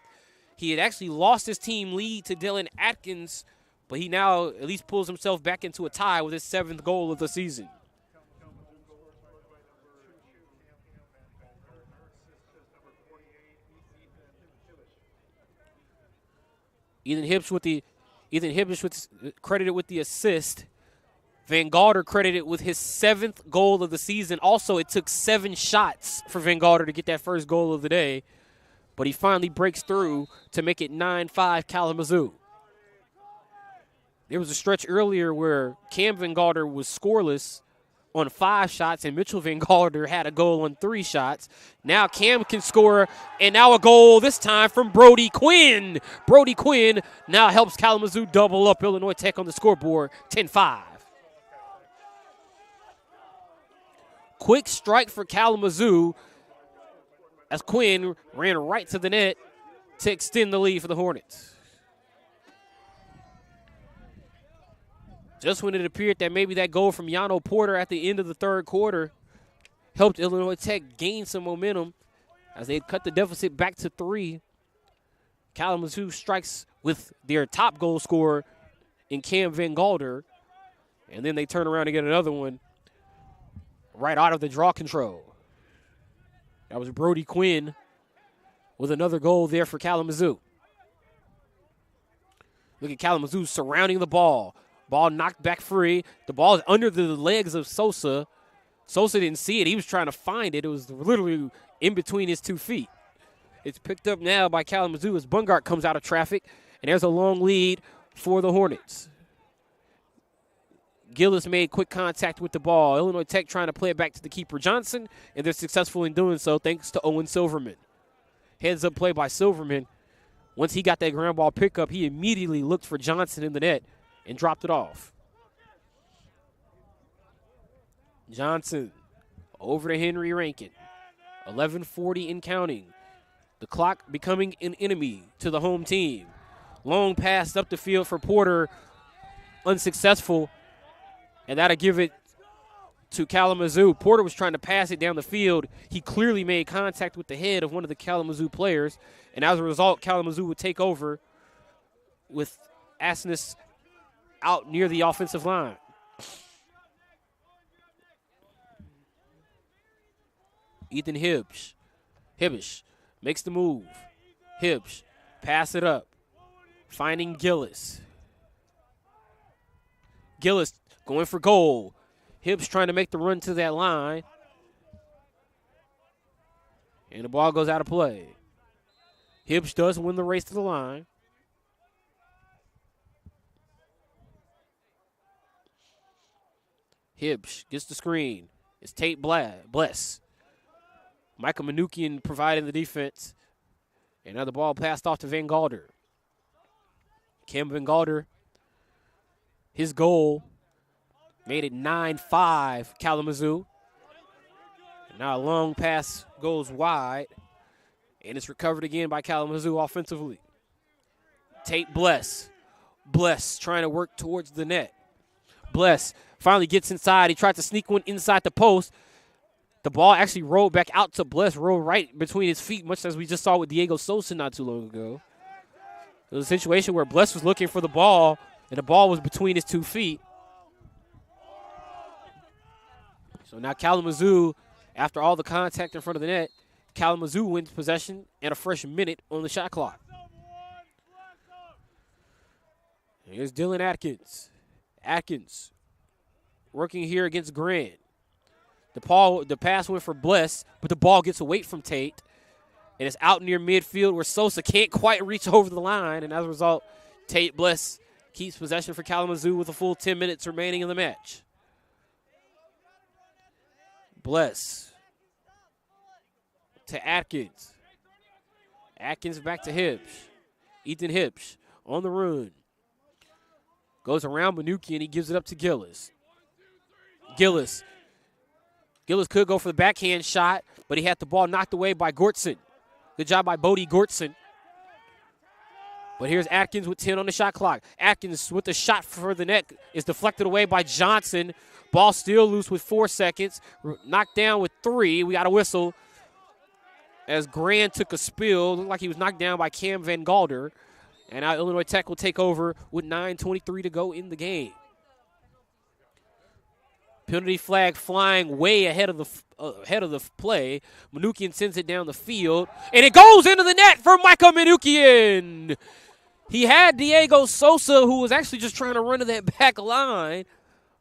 He had actually lost his team lead to Dylan Atkins, but he now at least pulls himself back into a tie with his 7th goal of the season. Ethan Hibbs credited with the assist. Van Galder credited with his 7th goal of the season. Also, it took 7 shots for Van Galder to get that first goal of the day, but he finally breaks through to make it 9-5 Kalamazoo. There was a stretch earlier where Cam Van Galder was scoreless on 5 shots, and Mitchell Van Galder had a goal on 3 shots. Now Cam can score, and now a goal this time from Brody Quinn. Brody Quinn now helps Kalamazoo double up Illinois Tech on the scoreboard, 10-5. Quick strike for Kalamazoo as Quinn ran right to the net to extend the lead for the Hornets. Just when it appeared that maybe that goal from Yano Porter at the end of the third quarter helped Illinois Tech gain some momentum as they cut the deficit back to 3. Kalamazoo strikes with their top goal scorer in Cam Van Galder, and then they turn around and get another one right out of the draw control. That was Brody Quinn with another goal there for Kalamazoo. Look at Kalamazoo surrounding the ball. Ball knocked back free. The ball is under the legs of Sosa. Sosa didn't see it. He was trying to find it. It was literally in between his 2 feet. It's picked up now by Kalamazoo as Bungart comes out of traffic, and there's a long lead for the Hornets. Gillis made quick contact with the ball. Illinois Tech trying to play it back to the keeper Johnson, and they're successful in doing so thanks to Owen Silverman. Heads up play by Silverman. Once he got that ground ball pickup, he immediately looked for Johnson in the net and dropped it off. Johnson over to Henry Rankin. 11:40 and counting. The clock becoming an enemy to the home team. Long pass up the field for Porter, unsuccessful, and that'll give it to Kalamazoo. Porter was trying to pass it down the field. He clearly made contact with the head of one of the Kalamazoo players, and as a result, Kalamazoo would take over with Asness out near the offensive line. Ethan Hibbish makes the move. Hibbish, pass it up. Finding Gillis. Gillis going for goal. Hibbish trying to make the run to that line. And the ball goes out of play. Hibbish does win the race to the line. Hibbish gets the screen. It's Tate Bless. Michael Manukian providing the defense. And now the ball passed off to Van Galder. Cam Van Galder, his goal made it 9-5 Kalamazoo. And now a long pass goes wide. And it's recovered again by Kalamazoo offensively. Tate Bless. Bless trying to work towards the net. Bless finally gets inside. He tried to sneak one inside the post. The ball actually rolled back out to Bless, rolled right between his feet, much as we just saw with Diego Sosa not too long ago. It was a situation where Bless was looking for the ball, and the ball was between his 2 feet. So now Kalamazoo, after all the contact in front of the net, Kalamazoo wins possession and a fresh minute on the shot clock. Here's Dylan Atkins. Atkins working here against Grant. The pass went for Bless, but the ball gets away from Tate. And it's out near midfield where Sosa can't quite reach over the line. And as a result, Tate Bless keeps possession for Kalamazoo with a full 10 minutes remaining in the match. Bless to Atkins. Atkins back to Hibbish. Ethan Hibbish on the run. Goes around Manuki and he gives it up to Gillis. Gillis could go for the backhand shot, but he had the ball knocked away by Gortson. Good job by Bodie Gortson. But here's Atkins with 10 on the shot clock. Atkins with the shot for the net is deflected away by Johnson. Ball still loose with 4 seconds. Knocked down with 3. We got a whistle as Grand took a spill. Looked like he was knocked down by Cam Van Galder. And now Illinois Tech will take over with 9:23 to go in the game. Penalty flag flying way ahead of the play. Manukian sends it down the field, and it goes into the net for Michael Manukian. He had Diego Sosa, who was actually just trying to run to that back line,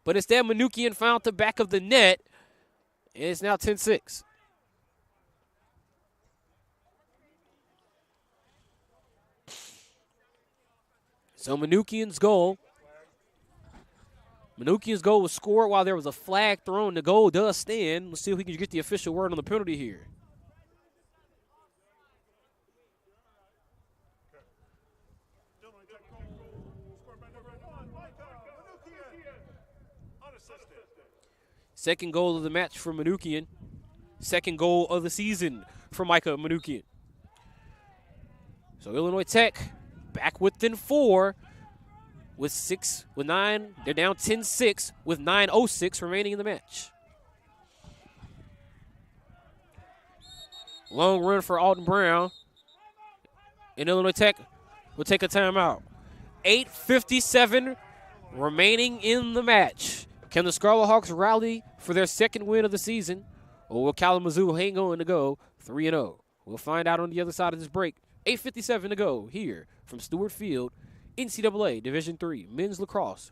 but instead Manukian found the back of the net, and it's now 10-6. So Manukian's goal was scored while there was a flag thrown. The goal does stand. Let's see if we can get the official word on the penalty here. Second goal of the match for Manukian. Second goal of the season for Micah Manukian. So Illinois Tech back within 4 with 9. They're down 10-6 with 9:06 remaining in the match. Long run for Alton Brown. And Illinois Tech will take a timeout. 8:57 remaining in the match. Can the Scarlet Hawks rally for their second win of the season, or will Kalamazoo hang on to go 3-0? We'll find out on the other side of this break. 8:57 to go here from Stewart Field, NCAA Division III Men's Lacrosse.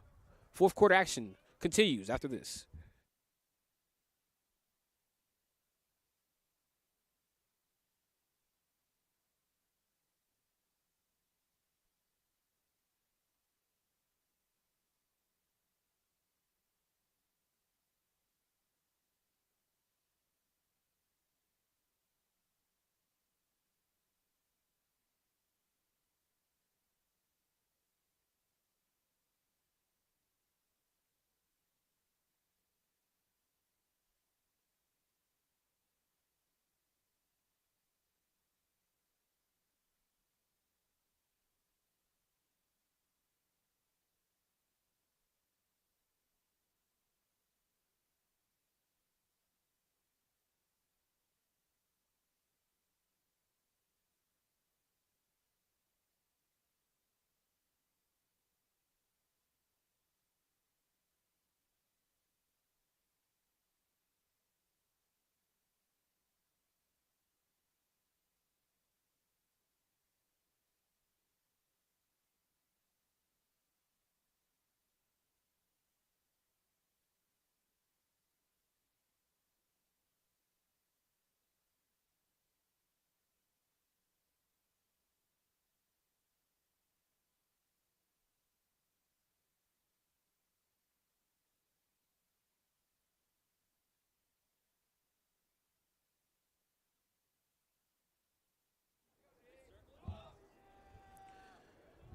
Fourth quarter action continues after this.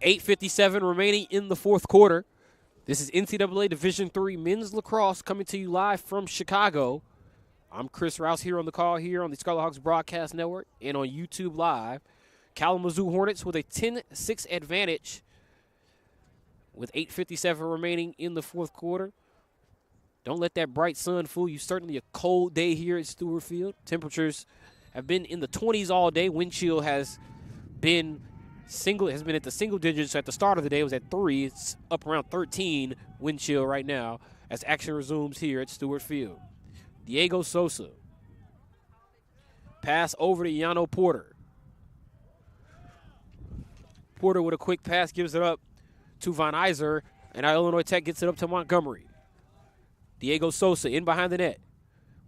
8:57 remaining in the fourth quarter. This is NCAA Division III Men's Lacrosse coming to you live from Chicago. I'm Chris Rouse here on the call here on the Scarlet Hawks Broadcast Network and on YouTube Live. Kalamazoo Hornets with a 10-6 advantage with 8:57 remaining in the fourth quarter. Don't let that bright sun fool you. Certainly a cold day here at Stewart Field. Temperatures have been in the 20s all day. Wind chill has been at the single digits at the start of the day. It was at 3. It's up around 13 wind chill right now as action resumes here at Stewart Field. Diego Sosa. Pass over to Yano Porter. Porter with a quick pass gives it up to Von Iser, and now Illinois Tech gets it up to Montgomery. Diego Sosa in behind the net.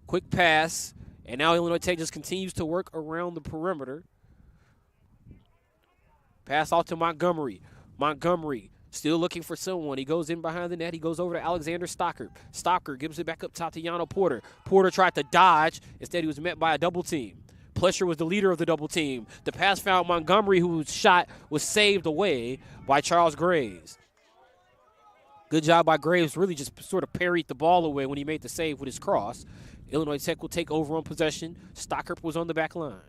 Quick pass, and now Illinois Tech just continues to work around the perimeter. Pass off to Montgomery. Montgomery still looking for someone. He goes in behind the net. He goes over to Alexander Stocker. Stocker gives it back up top to Yano Porter. Porter tried to dodge. Instead, he was met by a double team. Plesher was the leader of the double team. The pass found Montgomery, whose shot was saved away by Charles Graves. Good job by Graves. Really just sort of parried the ball away when he made the save with his cross. Illinois Tech will take over on possession. Stocker was on the back line.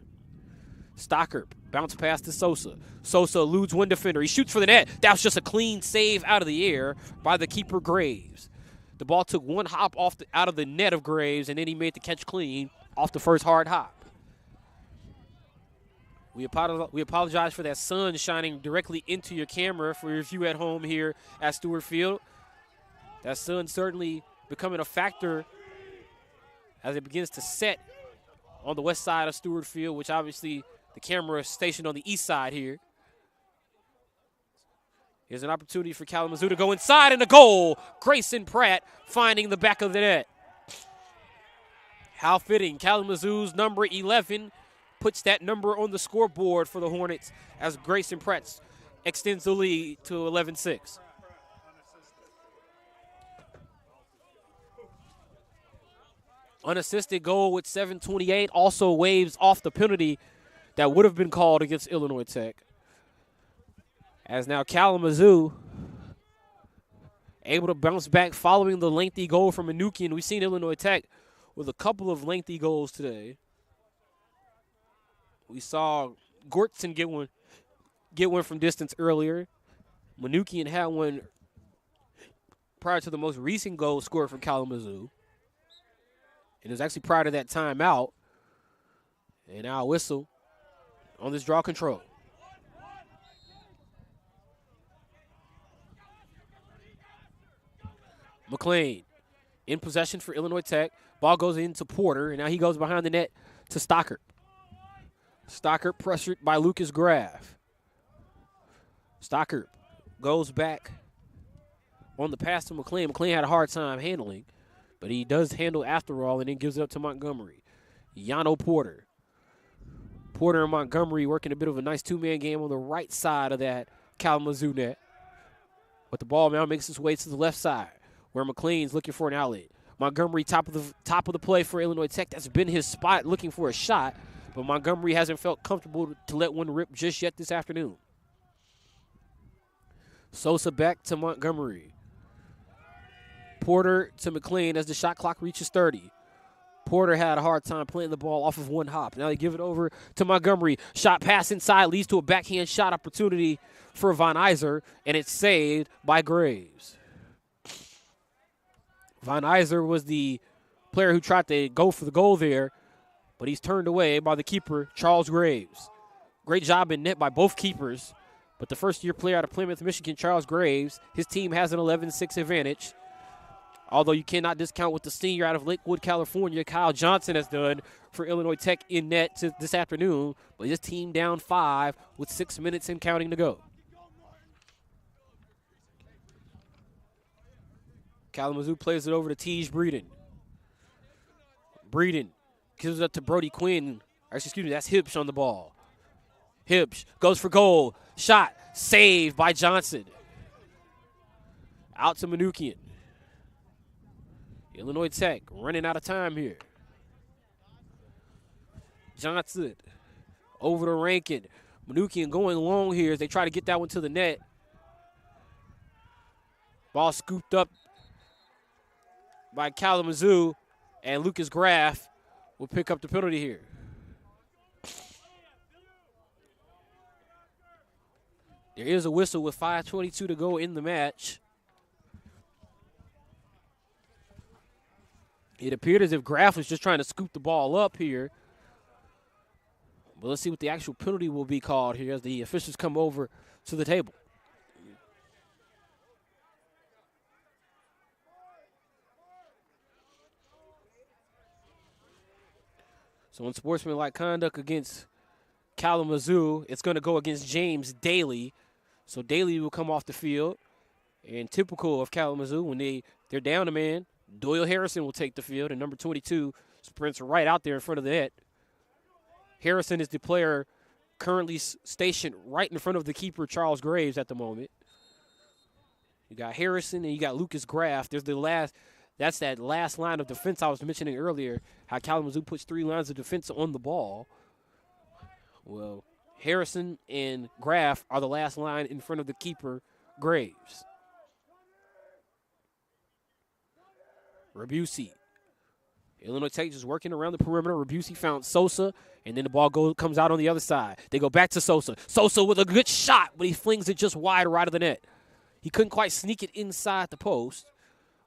Stocker bounce pass to Sosa. Sosa eludes one defender. He shoots for the net. That was just a clean save out of the air by the keeper, Graves. The ball took one hop out of the net of Graves, and then he made the catch clean off the first hard hop. We apologize for that sun shining directly into your camera for your view at home here at Stewart Field. That sun certainly becoming a factor as it begins to set on the west side of Stewart Field, which obviously the camera is stationed on the east side here. Here's an opportunity for Kalamazoo to go inside and a goal. Grayson Pratt finding the back of the net. How fitting. Kalamazoo's number 11 puts that number on the scoreboard for the Hornets as Grayson Pratt extends the lead to 11-6. Unassisted goal with 7:28 also waves off the penalty that would have been called against Illinois Tech. As now Kalamazoo able to bounce back following the lengthy goal from Manukian. We've seen Illinois Tech with a couple of lengthy goals today. We saw Gortson get one from distance earlier. Manukian had one prior to the most recent goal scored from Kalamazoo. And it was actually prior to that timeout. And now a whistle on this draw control. McLean in possession for Illinois Tech. Ball goes into Porter, and now he goes behind the net to Stocker. Stocker pressured by Lucas Graff. Stocker goes back on the pass to McLean. McLean had a hard time handling, but he does handle after all and then gives it up to Montgomery. Yano Porter. Porter and Montgomery working a bit of a nice two-man game on the right side of that Kalamazoo net. But the ball now makes its way to the left side where McLean's looking for an outlet. Montgomery top of the play for Illinois Tech. That's been his spot looking for a shot. But Montgomery hasn't felt comfortable to let one rip just yet this afternoon. Sosa back to Montgomery. Porter to McLean as the shot clock reaches 30. Porter had a hard time playing the ball off of one hop. Now they give it over to Montgomery. Shot pass inside leads to a backhand shot opportunity for Von Iser, and it's saved by Graves. Von Iser was the player who tried to go for the goal there, but he's turned away by the keeper, Charles Graves. Great job in net by both keepers, but the first-year player out of Plymouth, Michigan, Charles Graves, his team has an 11-6 advantage. Although you cannot discount what the senior out of Lakewood, California, Kyle Johnson, has done for Illinois Tech in net this afternoon. But his team down 5 with 6 minutes and counting to go. Kalamazoo plays it over to Tej Breeden. Breeden gives it up to Brody Quinn. Excuse me, that's Hipsch on the ball. Hipsch goes for goal. Shot saved by Johnson. Out to Manukian. Illinois Tech running out of time here. Johnson over to Rankin. Manukian going long here as they try to get that one to the net. Ball scooped up by Kalamazoo, and Lucas Graff will pick up the penalty here. There is a whistle with 5:22 to go in the match. It appeared as if Graff was just trying to scoop the ball up here. But let's see what the actual penalty will be called here as the officials come over to the table. So in sportsmanlike conduct against Kalamazoo, it's going to go against James Daly. So Daly will come off the field. And typical of Kalamazoo, when they're down a man, Doyle Harrison will take the field, and number 22 sprints right out there in front of the net. Harrison is the player currently stationed right in front of the keeper, Charles Graves, at the moment. You got Harrison and you got Lucas Graff. That's that last line of defense I was mentioning earlier, how Kalamazoo puts 3 lines of defense on the ball. Well, Harrison and Graff are the last line in front of the keeper, Graves. Rebusi. Illinois Tech just working around the perimeter. Rebusi found Sosa, and then the ball comes out on the other side. They go back to Sosa. Sosa with a good shot, but he flings it just wide right of the net. He couldn't quite sneak it inside the post,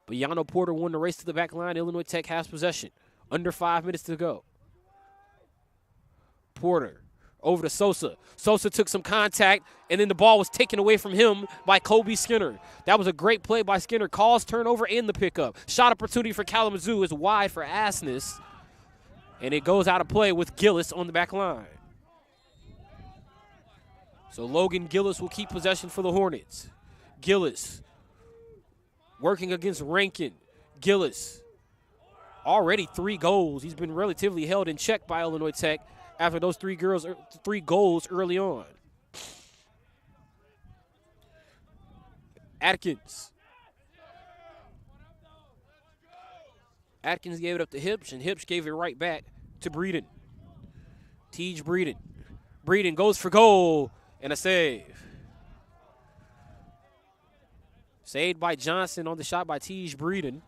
but Yano Porter won the race to the back line. Illinois Tech has possession. Under 5 minutes to go. Porter over to Sosa. Sosa took some contact, and then the ball was taken away from him by Kobe Skinner. That was a great play by Skinner. Calls turnover in the pickup. Shot opportunity for Kalamazoo is wide for Asness, and it goes out of play with Gillis on the back line. So Logan Gillis will keep possession for the Hornets. Gillis working against Rankin. Gillis already 3 goals. He's been relatively held in check by Illinois Tech after those 3 goals early on. Atkins. Atkins gave it up to Hipsch, and Hipsch gave it right back to Breeden. Tej Breeden. Breeden goes for goal, and a save. Saved by Johnson on the shot by Tej Breeden.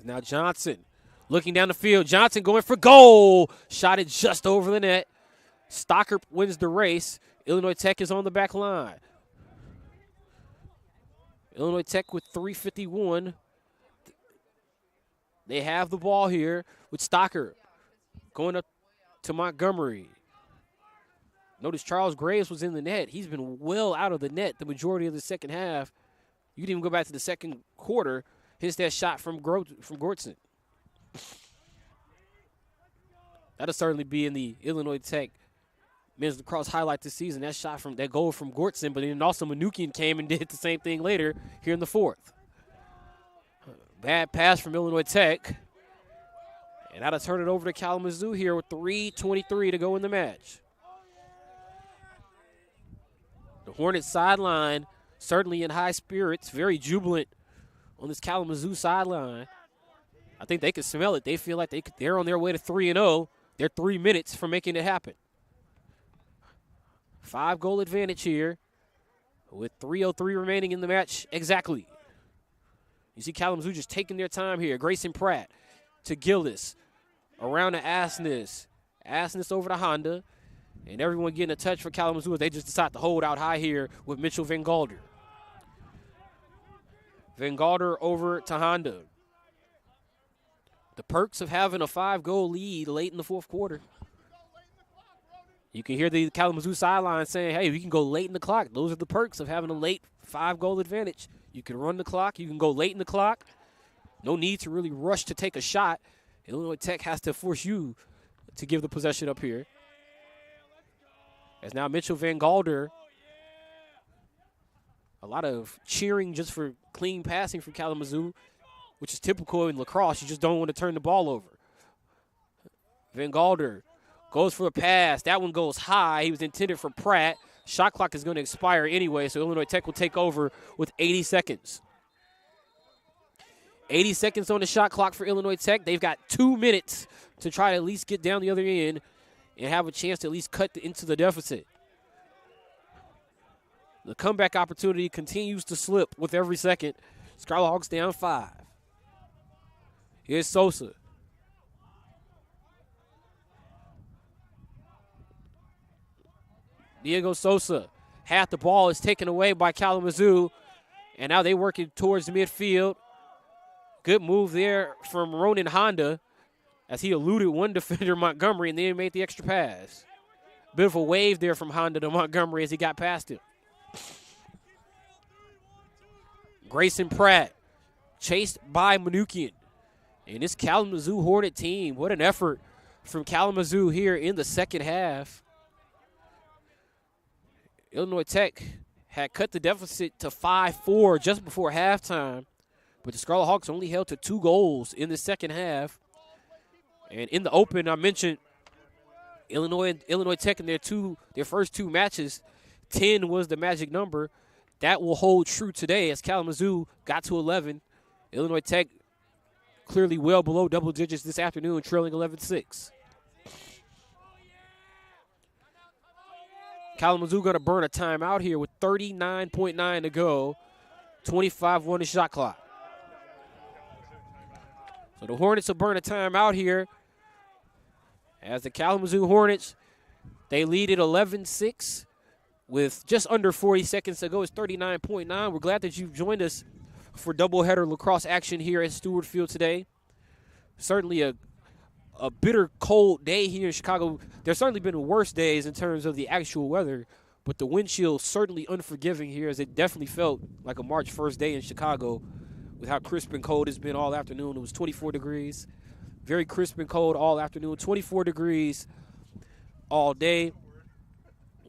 Now Johnson looking down the field. Johnson going for goal. Shot it just over the net. Stocker wins the race. Illinois Tech is on the back line. Illinois Tech with 3:51. They have the ball here with Stocker going up to Montgomery. Notice Charles Graves was in the net. He's been well out of the net the majority of the second half. You can even go back to the second quarter. Hits that shot from Gortson. That'll certainly be in the Illinois Tech men's lacrosse highlight this season. That goal from Gortson, but then also Manukian came and did the same thing later here in the 4th. Bad pass from Illinois Tech. And that'll turn it over to Kalamazoo here with 3:23 to go in the match. The Hornets sideline certainly in high spirits, very jubilant on this Kalamazoo sideline. I think they can smell it. They feel like they're on their way to 3-0. They're 3 minutes from making it happen. 5-goal advantage here with 3:03 remaining in the match exactly. You see Kalamazoo just taking their time here. Grayson Pratt to Gillis. Around to Asness. Asness over to Honda. And everyone getting a touch for Kalamazoo as they just decide to hold out high here with Mitchell Van Galder. Van Galder over to Honda. The perks of having a 5-goal lead late in the 4th quarter. You can hear the Kalamazoo sideline saying, hey, we can go late in the clock. Those are the perks of having a late 5-goal advantage. You can run the clock. You can go late in the clock. No need to really rush to take a shot. Illinois Tech has to force you to give the possession up here. As now Mitchell Van Galder, a lot of cheering just for clean passing from Kalamazoo, which is typical in lacrosse. You just don't want to turn the ball over. Van Galder goes for a pass. That one goes high. He was intended for Pratt. Shot clock is going to expire anyway, so Illinois Tech will take over with 80 seconds. 80 seconds on the shot clock for Illinois Tech. They've got 2 minutes to try to at least get down the other end and have a chance to at least cut into the deficit. The comeback opportunity continues to slip with every second. Scarlet Hawks down 5. Here's Sosa. Diego Sosa. Half the ball is taken away by Kalamazoo, and now they working towards midfield. Good move there from Ronan Honda as he eluded one defender, Montgomery, and then made the extra pass. Bit of a wave there from Honda to Montgomery as he got past him. Grayson Pratt chased by Manukian. And this Kalamazoo Hornet team, what an effort from Kalamazoo here in the second half. Illinois Tech had cut the deficit to 5-4 just before halftime, but the Scarlet Hawks only held to 2 goals in the second half. And in the open, I mentioned Illinois Tech in their first 2 matches, 10 was the magic number. That will hold true today as Kalamazoo got to 11. Illinois Tech clearly well below double digits this afternoon, trailing 11-6. Kalamazoo going to burn a timeout here with 39.9 to go, 25-1 the shot clock. So the Hornets will burn a timeout here as the Kalamazoo Hornets, they lead at 11-6 with just under 40 seconds to go. It's 39.9. We're glad that you've joined us for doubleheader lacrosse action here at Stewart Field today. Certainly a bitter, cold day here in Chicago. There's certainly been worse days in terms of the actual weather, but the wind chill certainly unforgiving here, as it definitely felt like a March 1st day in Chicago with how crisp and cold it's been all afternoon. It was 24 degrees, very crisp and cold all afternoon, 24 degrees all day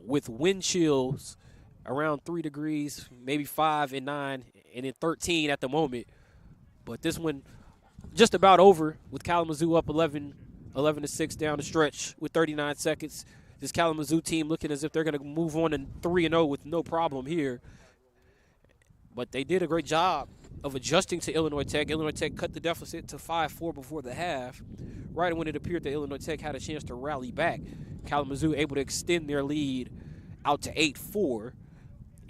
with wind chills around 3 degrees, maybe 5 and 9, and then 13 at the moment. But this one just about over with Kalamazoo up 11-6 down the stretch with 39 seconds. This Kalamazoo team looking as if they're going to move on to 3-0 with no problem here. But they did a great job of adjusting to Illinois Tech. Illinois Tech cut the deficit to 5-4 before the half. Right when it appeared that Illinois Tech had a chance to rally back, Kalamazoo able to extend their lead out to 8-4.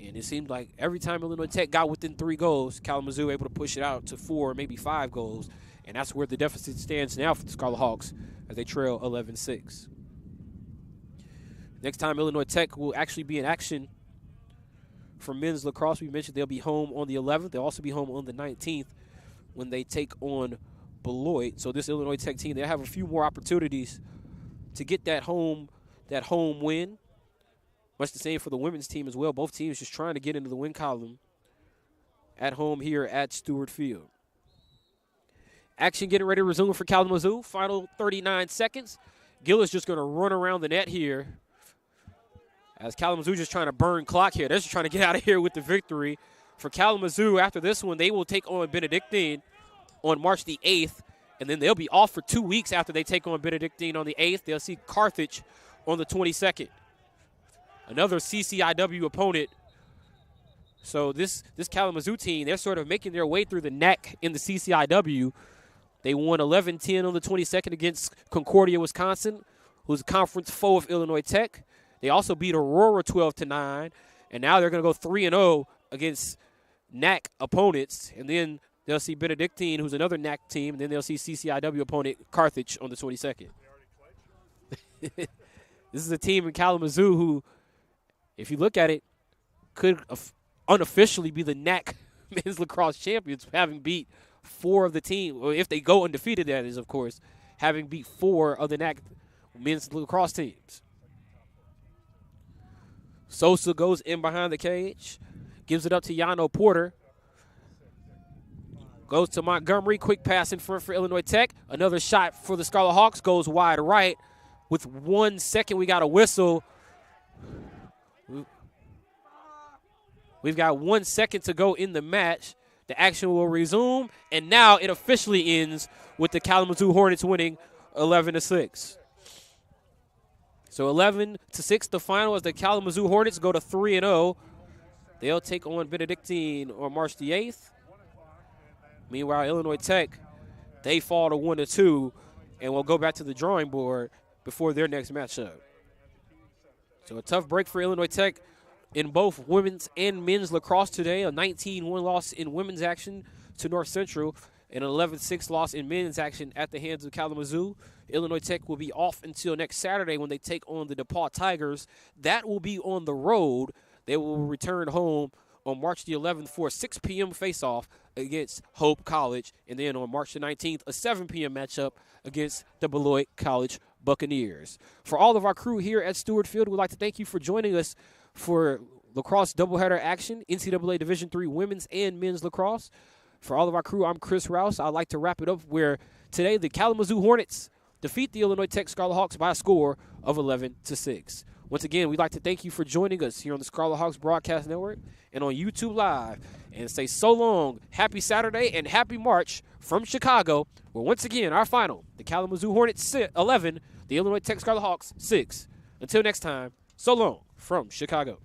And it seemed like every time Illinois Tech got within 3 goals, Kalamazoo able to push it out to 4, maybe 5 goals. And that's where the deficit stands now for the Scarlet Hawks as they trail 11-6. Next time Illinois Tech will actually be in action for men's lacrosse. We mentioned they'll be home on the 11th. They'll also be home on the 19th when they take on Beloit. So this Illinois Tech team, they'll have a few more opportunities to get that home win. Much the same for the women's team as well. Both teams just trying to get into the win column at home here at Stewart Field. Action getting ready to resume for Kalamazoo. Final 39 seconds. Gill is just going to run around the net here as Kalamazoo just trying to burn clock here. They're just trying to get out of here with the victory. For Kalamazoo, after this one, they will take on Benedictine on March the 8th, and then they'll be off for 2 weeks after they take on Benedictine on the 8th. They'll see Carthage on the 22nd. Another CCIW opponent. So this Kalamazoo team, they're sort of making their way through the neck in the CCIW. They won 11-10 on the 22nd against Concordia, Wisconsin, who's a conference foe of Illinois Tech. They also beat Aurora 12-9, and now they're going to go 3-0 against NAC opponents. And then they'll see Benedictine, who's another NAC team, and then they'll see CCIW opponent Carthage on the 22nd. This is a team in Kalamazoo who, if you look at it, could unofficially be the NAC men's lacrosse champions, having beat 4 of the team, or if they go undefeated, that is, of course, having beat 4 of the NAC men's lacrosse teams. Sosa goes in behind the cage, gives it up to Yano Porter. Goes to Montgomery, quick pass in front for Illinois Tech. Another shot for the Scarlet Hawks, goes wide right. With 1 second, we got a whistle. We've got 1 second to go in the match. The action will resume, and now it officially ends with the Kalamazoo Hornets winning 11-6. So 11-6, the final, as the Kalamazoo Hornets go to 3-0. They'll take on Benedictine on March the 8th. Meanwhile, Illinois Tech, they fall to 1-2, and will go back to the drawing board before their next matchup. So a tough break for Illinois Tech in both women's and men's lacrosse today. A 19-1 loss in women's action to North Central, and an 11-6 loss in men's action at the hands of Kalamazoo. Illinois Tech will be off until next Saturday when they take on the DePaul Tigers. That will be on the road. They will return home on March the 11th for a 6 p.m. face-off against Hope College. And then on March the 19th, a 7 p.m. matchup against the Beloit College Buccaneers. For all of our crew here at Stewart Field, we'd like to thank you for joining us for lacrosse doubleheader action, NCAA Division III women's and men's lacrosse. For all of our crew, I'm Chris Rouse. I'd like to wrap it up where today the Kalamazoo Hornets defeat the Illinois Tech Scarlet Hawks by a score of 11-6. Once again, we'd like to thank you for joining us here on the Scarlet Hawks Broadcast Network and on YouTube Live. And say so long, happy Saturday, and happy March from Chicago, where once again, our final, the Kalamazoo Hornets 11, the Illinois Tech Scarlet Hawks 6. Until next time, so long from Chicago.